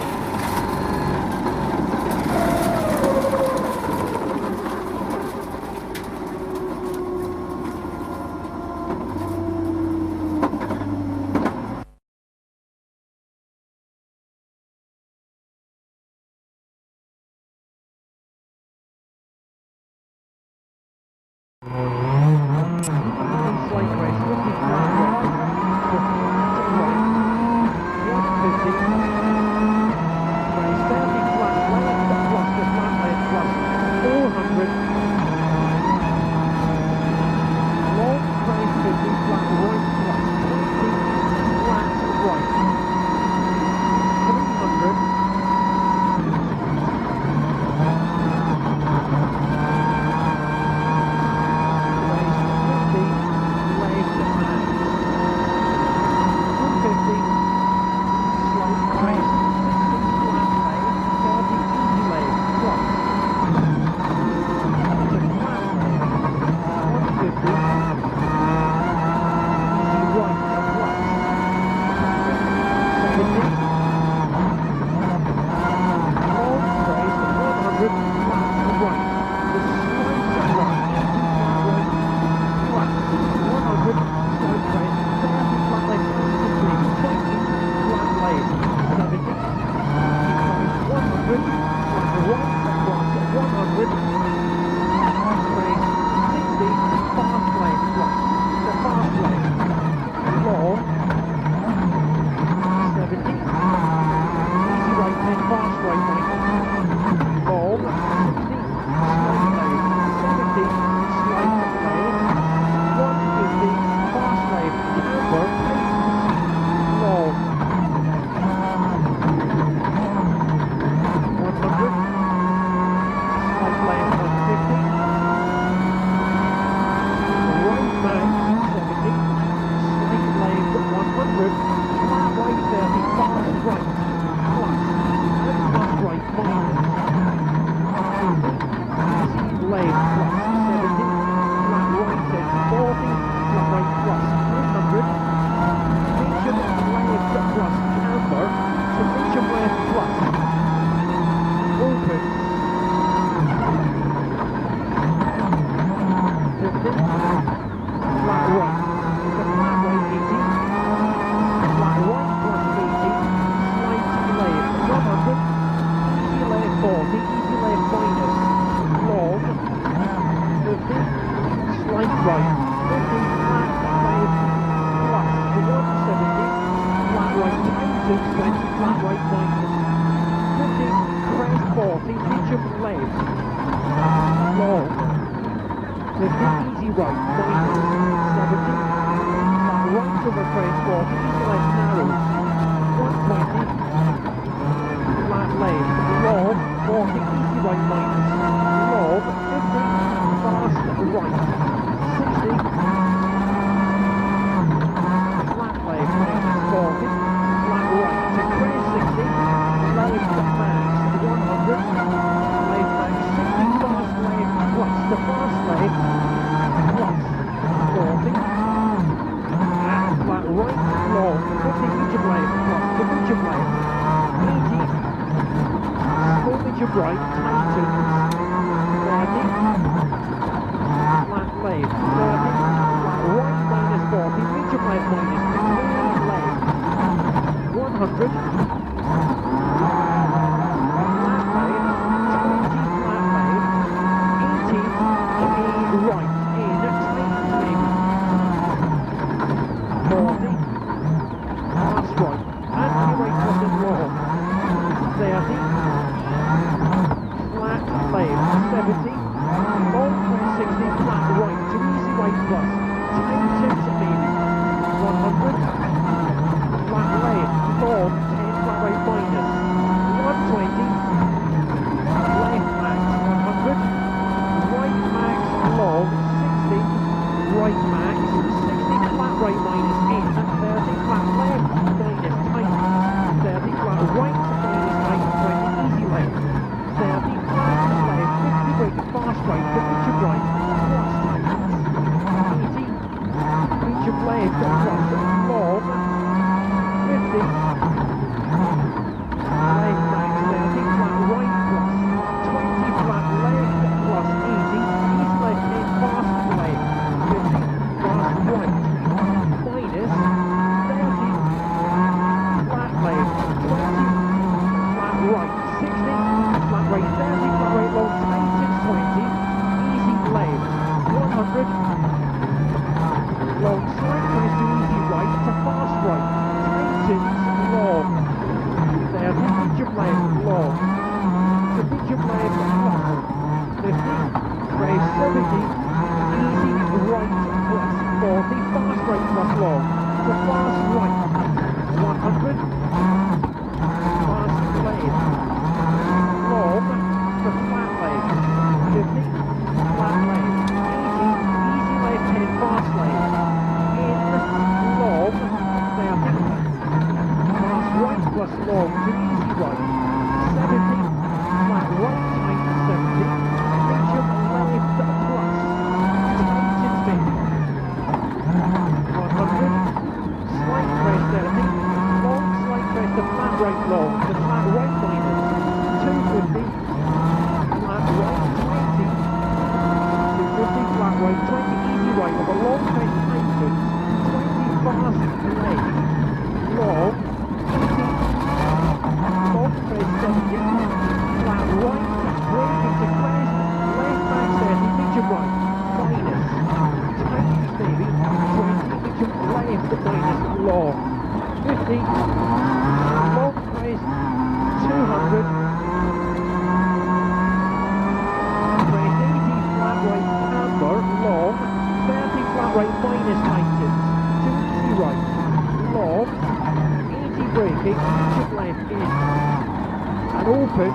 open.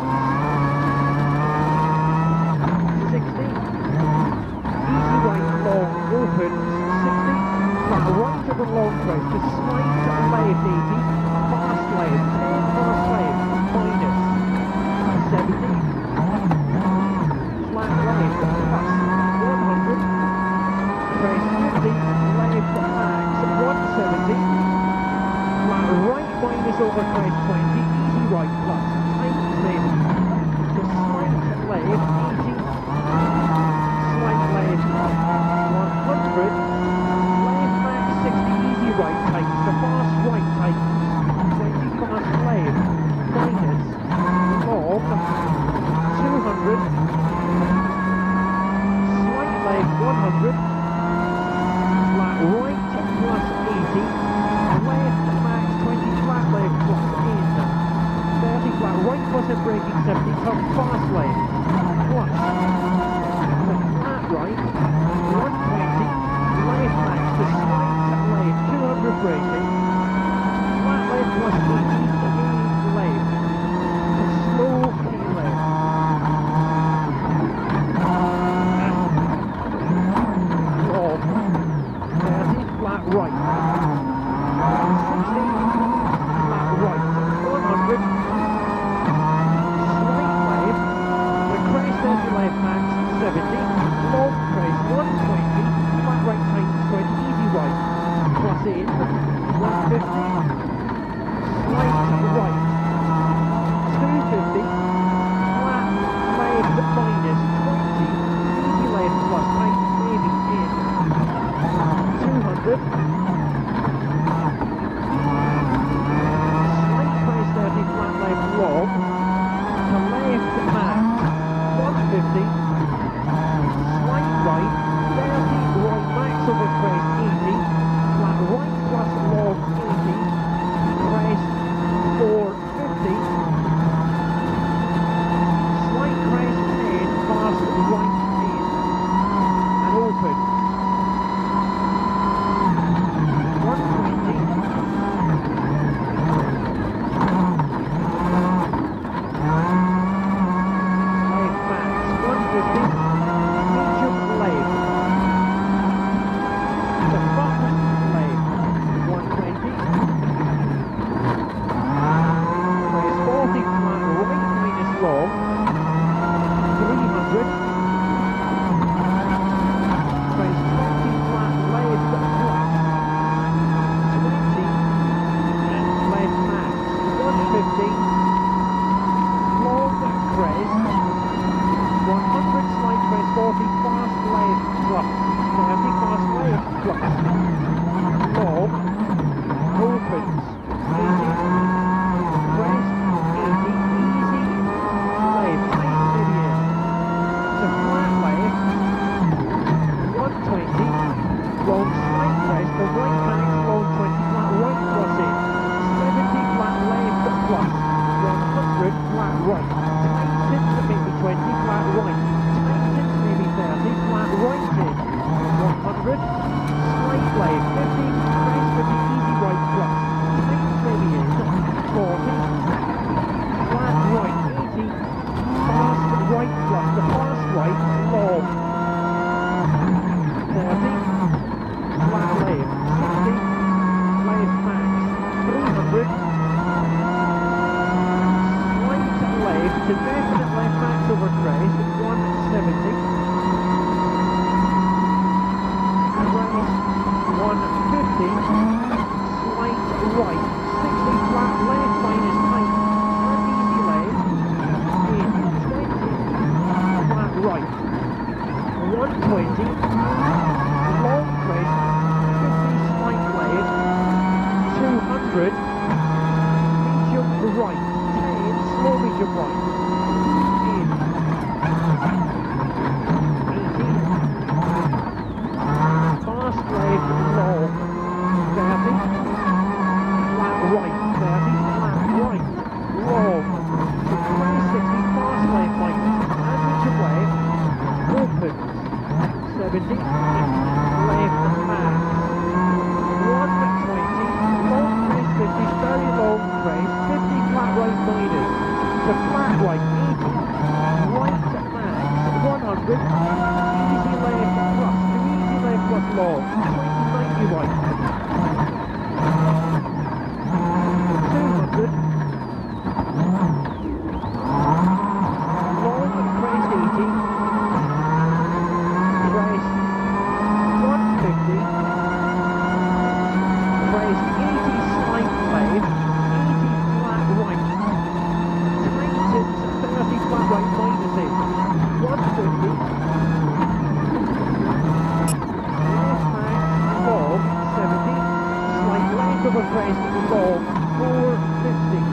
60. Easy right, long, open. 60. Flat right of the long crest. Just slide to the left, 80. Fast left. 10 fast left. Minus. 70. Flat left. Plus. 100. Crest 50. Left max. 170. Flat right minus over crest 20. Easy right plus. Tight 70. Just slight left. 80. Slight left. 100. Left max 60. Easy right tight. The fast right tight. 20 fast left. Minus. Long. 200. Slight left. 100. Flat right plus 80. Left max 20. Flat left plus in. 30 flat right plus a braking 70. Turn fast left. Plus. Flat right. 120. Left max to slight left. 200 braking. Flat left plus 80. Again left. To slow key left. Long. 30. Flat right. 60. Flat right. 100. Slight left. The crest on your left max 70. Long crest 120. Flat right tight 20. Easy right. Plus in. 150. Slight right. 250. Flat left minus 20. Easy left plus tight maybe in. 200. Slight crest 30. Flat left long. To left max 150. Slight right 30. Right max over crest 80. Flat right plus long 80. Crest 450. Slight crest 10. Fast right in. And open. 120. Left max 150. Medium left. The bottom left 120. Press 40 flat right minus long. 300. Press 20 flat left plus. 20. And left max 150. Long crest. 100 slight crest 40 fast left plus. 30 fast left plus. Long. Opens. 80. Crest 80. Easy. Left. Tight medium. To flat left. 120. Long slight crest. The right max long 20 flat right plus in. 70 flat left plus. 100 flat right. Tighten to maybe 20 flat right. Tighten to maybe 30 flat right in. 100. Slight left 50. Crest 50 easy right plus. Tighten maybe in. 40. Flat right 80. Fast right plus. The fast right long. 30. Flat left 60. Left max 300. Left to definite left max over crest 170. Crest 150. Slight right 60 flat left minus tight. And easy left in 20. Flat right 120. Long crest 50 slight left 200. Medium right. Slow medium right. In. 80. Fast left long. 30. Flat right. 30. Flat right. Long. To 60. Fast left minus. And medium left. Open. 70. Left max. 120. Long crest 50. Very long crest. 50 flat right minus. to flat right, 80, right to max, 100, easy left plus, to easy left plus long, 20, 90 right, 200, long, crest 80, crest 150, crest 80 slight left, 80 flat right, tightened 30 flat right minus it, 150, left max long 70, slight left of a crest long 450,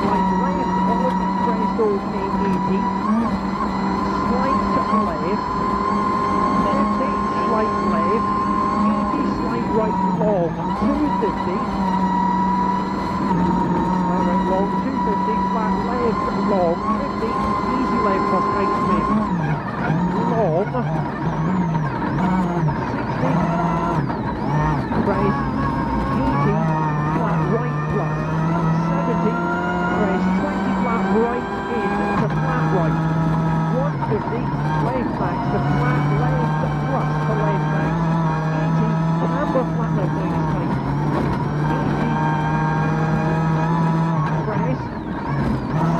slight left on crest OK 80, slight left, 50, slight left, 80 slight right long 250, slight right long 250, flat left long 50, easy left plus right spin, long 60, crest 80, flat right plus 70, crest 20 flat right in to flat right, 150, left max to flat left plus to left max, 80, camber flat left minus tight, 80, crest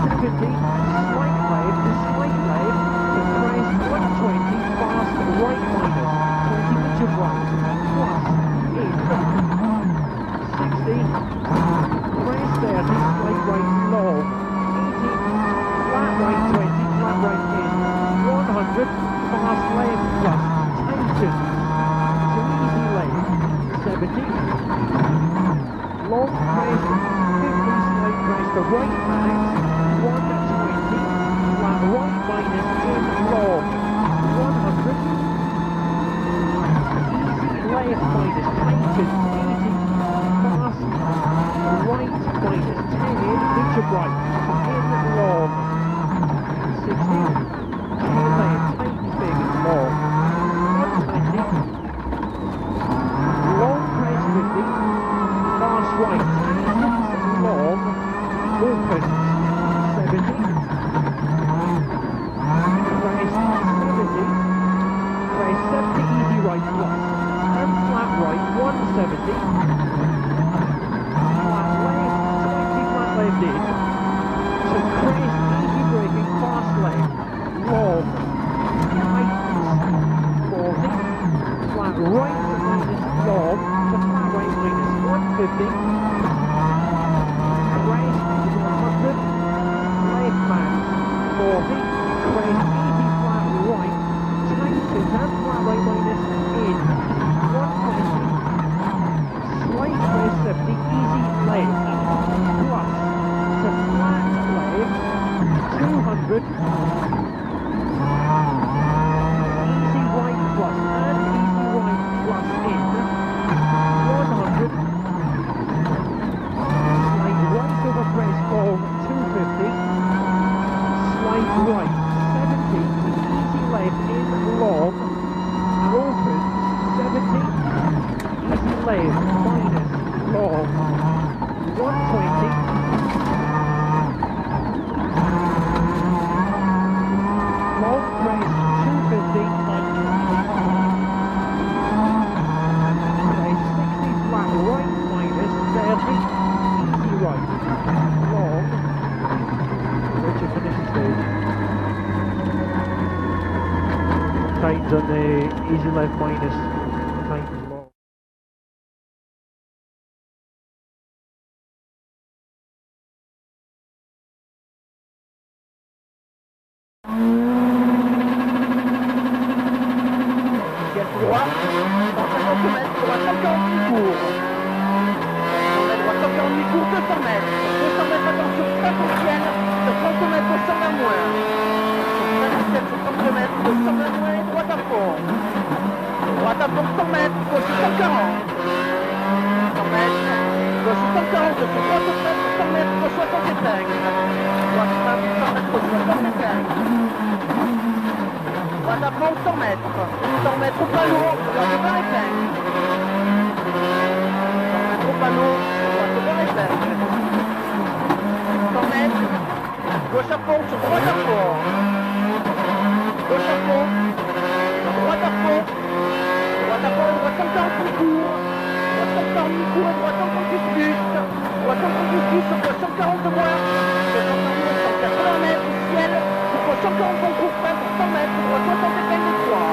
70, slight left to crest 120, fast right minus, 20 inch of right, plus in, 60, crest 30, slight right long, 80, flat right 20, flat right in, 100, fast left plus, tightens, to easy left, 70, long crest, 50, slight crest to right max, 120, flat right minus, in long, 100, easy left minus, tightens, 80, fast right minus, 10 in, inch of right, in long, 60, left, tightens big and long, 120, long crest 50, fast right, tightens long, opens, 70, crest 70, crest 70 easy right plus, and flat right 170, flat left 20 flat left in, to crest easy braking fast left, long, tightens 40, flat right minus long, to flat right minus 150, crest 100, left max 40, crest easy flat right, tightens and flat right minus in, 120, slight crest 70, easy left, plus, to flat left, 200, easy right plus, and easy right plus in, 100, slight right over crest long, 250, slight right, 70, easy left in long, and opens, 70, easy left minus long, 120, long crest 250, crest 60 flat right minus 30, easy right, long, which is finishing stage. Tightens on the easy left minus, tightens long. Droit, 150 mètres, droit 148 cours. On est droit 148 cours, 200 mètres. 200 mètres, attention, très foncienne, de 30 mètres, 120 moins. 30 mètres, 220 moins, et droite à fond. Droite à fond, 100 mètres, gauche 140. 100 mètres, gauche 140, gauche 30 mètres, 100 mètres, gauche 65. Droite 100 mètres, gauche 65. Droite à fond, 100 mètres. 100 mètres au panneau, droite devant l'épingle. 100 mètres au panneau, droite devant l'épingle. Gauche à fond, sur droite à fond. Gauche à fond. Droite à fond. Droite à fond, droite 140 mi-court. Droite 140 mi-court et droite 138 plus. Droite 138 plus sur gauche 140 de moins. Gauche 180 mètres au ciel. Pour gauche 140 bon court fin pour 100 mètres. Droite 60 épingles de 3.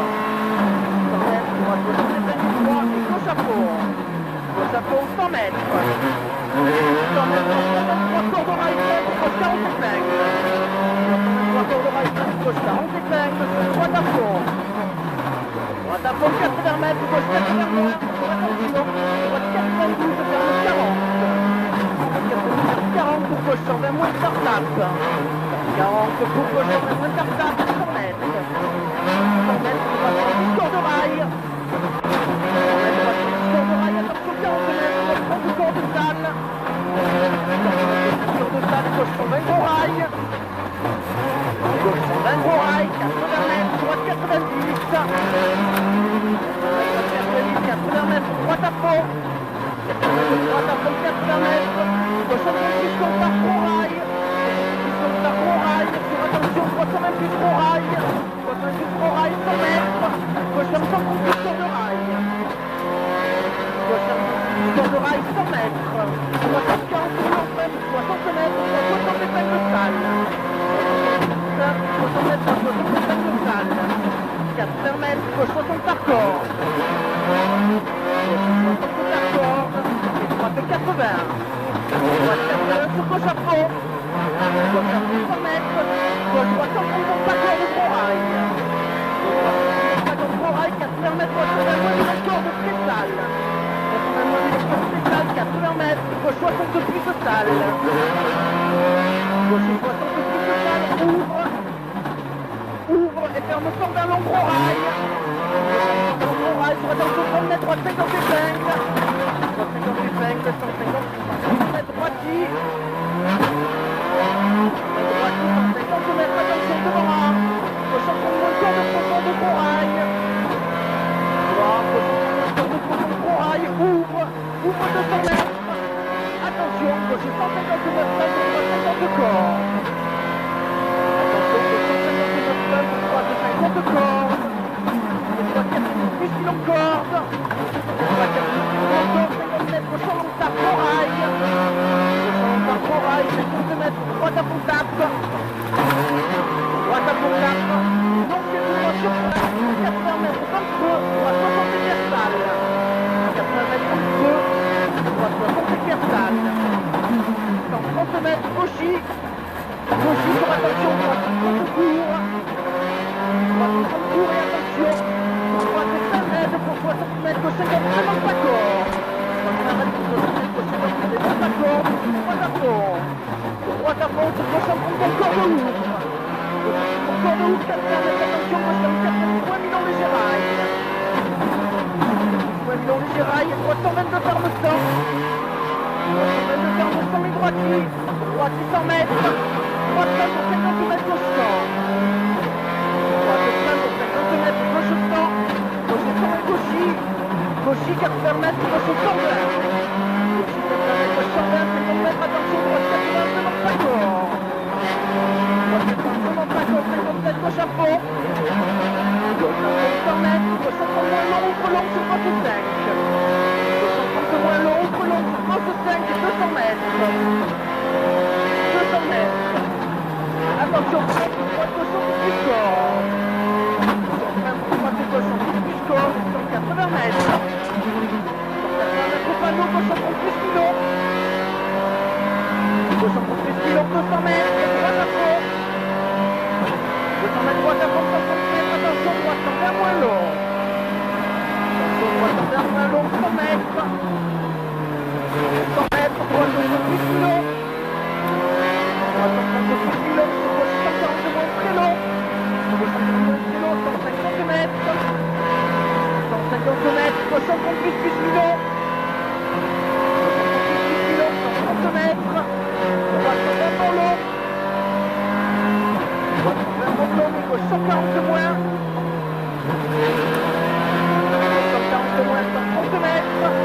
100 mètres, droite 60 épingles de 3 et gauche à fond. Gauche à fond, 100 mètres. 100 mètres, 3 cordes de rail plein pour gauche 40 épingles. 3 cordes de rail plein pour gauche 40 épingles sur droite à fond. Droite à fond, 80 mètres, gauche 80 moins, attention, droite 92, ferme 40. 40 pour gauche 120 moins de start-up. 40 pour gauche 120 moins de start-up, 100 mètres. 100 mètres, droite 10 cordes de rail. 100 mètres, droite 10 cordes de rail, attention 40 mètres, droite 30 cordes de salle. 30 cordes de salle, gauche 120 gros rail. Gauche 120 gros rail, 80 mètres, droite 90. 80 mètres, droite à fond. droite à fond, 80 mètres. Gauche 126 contre par gros rail. 126 contre par gros rail. Sur attention, droite 128 gros rail. Droite 128 gros rail, 100 mètres. Gauche 138 tours de rail. Gauche 138 tours de rail, 100 mètres. Droite 40 tours mètres, 60 mètres. 60 épingles de salle. 60 mètres, 60 épingles de salle. 80 mètres, gauche 60 par corps. Gauche 60 par corps. Et droite 80. Droite 80 sur gauche à fond. Gauche à 100 mètres. Gauche droite 130 par corps de gros rail. Gauche droite 130 par corps de gros rail. 80 mètres, gauche 80 moins de corps de cristal. 80 moins de corps de cristal. 80 mètres. Gauche 60 plus de salle. Gauche 60 plus de salle. Ouvre et ferme fort d'un long gros rail. Gros rail sur attention 30 mètres, droite 50 épingles. Droite 50 épingles, 150 mètres, droiti. Droiti, 150 mètres, attention devant. Gauche 130 moins corps de profond de gros rail. Droite, gauche 130 corps de profond de gros rail. Ouvre 200 mètres. Attention, gauche 150 mètres, droite 50 corps. De corde, et droite 90 kg de corde, droite 90 kg de corde, 50 mètres, gauche en tape, gros rail, gauche en tape, gros rail, 50 mètres, droite à fond tape, droite à fond tape, non c'est une voiture sur la 80 mètres, 22, droite 60 versale, 80 mètres, 22, droite 60 versale, 130 mètres, gauchis, sur attention, droite 30 court, droite 30 court et attention, droite 5 mètres pour 60 mètres, gauche 50 mètres, pas corps. Droite 5 mètres pour 60 mètres, gauche 50 mètres, pas corps. Droite à fond. Droite à fond, sur gauche 50 mètres, corps de ouvre. Corps de ouvre, 4 mètres, attention, gauche 54 mètres, point Milon léger rail. Point Milon léger rail, droite 122 ferme 100. Droite 122 ferme 100 et droiti. Droiti 100 mètres. Droite 5 pour 50 mètres, gauche 100. Droite 5 pour 50 mètres, gauche 100. Gauche 100 et gauchis. Gauchis 80 mètres, gauche 120. Gauchis 80 mètres, gauche 120, 50 mètres, attention, droite 80, demande pas corps. Droite 80, demande pas corps, 50 mètres, gauche à fond. Gauche à fond, 100 mètres, gauche 130 moins long, outre long sur droite 5. Gauche 130 moins long, outre long sur droite 5 et 200 mètres. 200 mètres. Attention, droite gauche sur plus corps. Droite gauche sur plus corps, 180 mètres. 180 mètres au panneau, gauche 130 plus kilo. Gauche 130 plus kilo, 200 mètres, droite à fond. 200 mètres, droite à fond, 60 mètres, attention, droite 120 moins long. Attention, droite 120 moins long, 100 mètres. 100 mètres, droite 130 kilo. Droite 130 kilo, gauche 140 moins très long. Gauche 140 moins très long, 150 mètres. 150 mètres, gauche 130 plus kilo. 130 kilo, 130 mètres. Droite 120 moins long. Droite 120 moins long, gauche 140 moins. 140 moins, 130 mètres.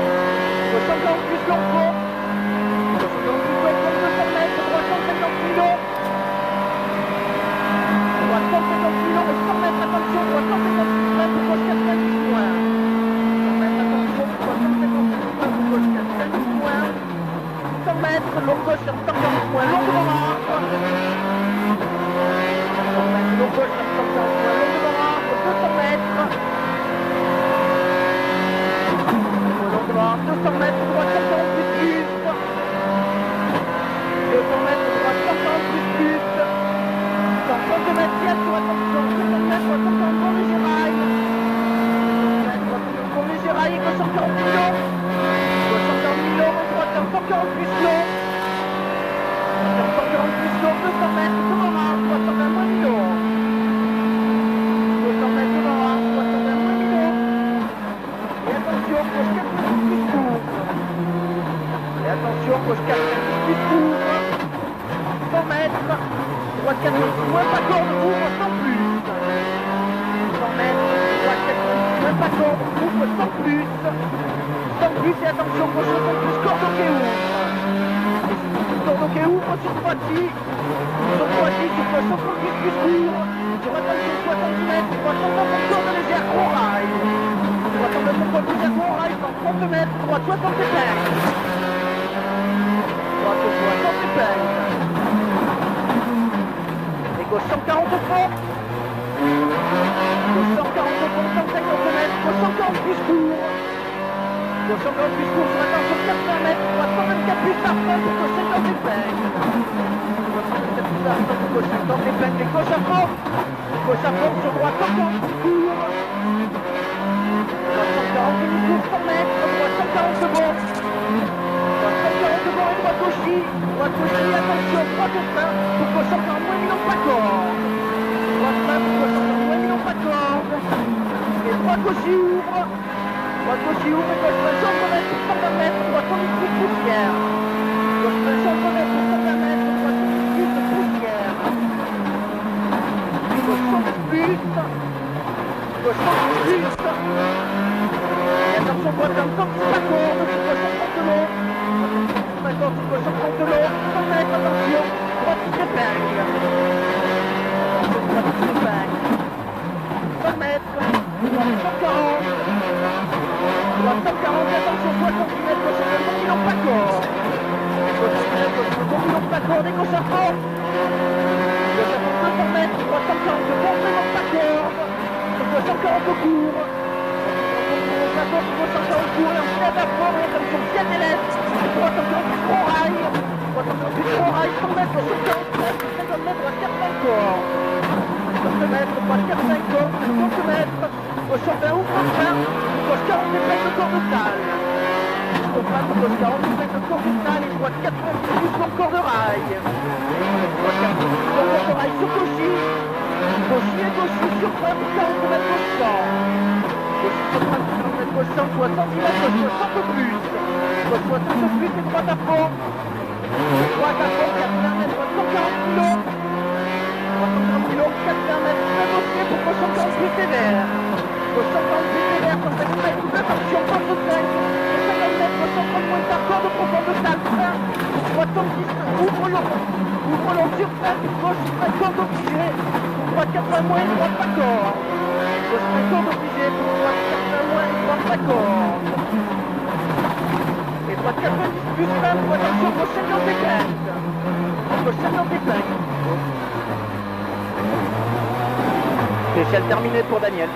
droite 90, moins pas corde, ouvre sans plus. 100 mètres, droite 90, moins pas corde, ouvre sans plus. Sans plus et attention, gauche sans plus, corde qui ouvre. Corde qui ouvre sur droite-ci. Sur droite-ci, sur 70 plus court. Sur attention 70 mètres, droite en corde légère, gros rail. Droite en corde légère, gros rail, dans 30 mètres, droite 65. Droite 65. Et gauche 140 au fond. Gauche 140 au fond, 150 mètres, gauche 140 plus court. Gauche 140 plus court, sur attention 80 mètres, droite 124 plus parfum pour gauche 50 épingles. Gauche 50 épingles et gauche à fond. Gauche à fond sur droite 140 plus court. Droite 140 plus court, 100 mètres, droite 140 secondes. Droite 140 secondes et droite gauche. Droite gauche, attention, droite au frein pour gauche 140 moins minons pas corde. Droite frein pour gauche 140 moins minons pas corde. Et droite gauche ouvre. Droite gauche ouvre et gauche frein 100 mètres pour 120 mètres, droite 110 plus poussière. Gauche frein 100 mètres pour 120 mètres, droite 110 plus de poussière. Gauche 110 plus. Gauche 110 plus. Et attention, droite 110 pas corde, sur gauche 130 de long. D'accord, sur gauche 130 de long, 100 mètres, attention, droite qui s'épingle. Droite qui s'épingle. 100 mètres, droite 140. Droite 140, attention, 60 mètres, gauche 130 millions pas corde. Gauche 130 millions pas corde et gauche à fond. Gauche à fond 200 mètres, droite 140, de bon millions pas corde. Sur gauche 140 au court. Gauche 140 au court et on se lève à fond et attention, ciel des lettres. Droite 140 plus gros rail. Droite 140 plus gros rail, 100 mètres, gauche 140 mètres, 50 mètres, droite 45 cordes. 50 mètres, droite 45 cordes, 50 mètres. Gauche 120 ouvre en frein. Gauche 40 épingles de corde tale. Au frein pour gauche 40 épingles de corde tale et droite 90 plus long corde de rail. Droite 90 plus long corde de rail sur gauchy. Gauchy et gauchy sur frein pour 40 mètres gauche 100. Gauchy sur frein pour 40 mètres gauche 100, 70 mètres gauche 60 peu plus. Gauche 60 plus et droite à fond. Droite à fond, 80 mètres, droite 140 kg. Droite 140 kg, 80 mètres, très dossier pour gauche 140 plus sévère. Gauche 140 plus sévère, 150 mètres, attention, porte de 5. 50 mètres, gauche 130 moins tard, corde profonde de salle, frein. Droite 110, ouvre long sur frein, gauche 5 cordes obligées. Droite 80 moins et droite pas corde. Gauche 5 cordes obligées, droite 80 moins et droite pas corde. Et droite 90 plus frein, pour attention, gauche 50 épingles. Gauche 50 épingles. Échelle terminée pour Daniel.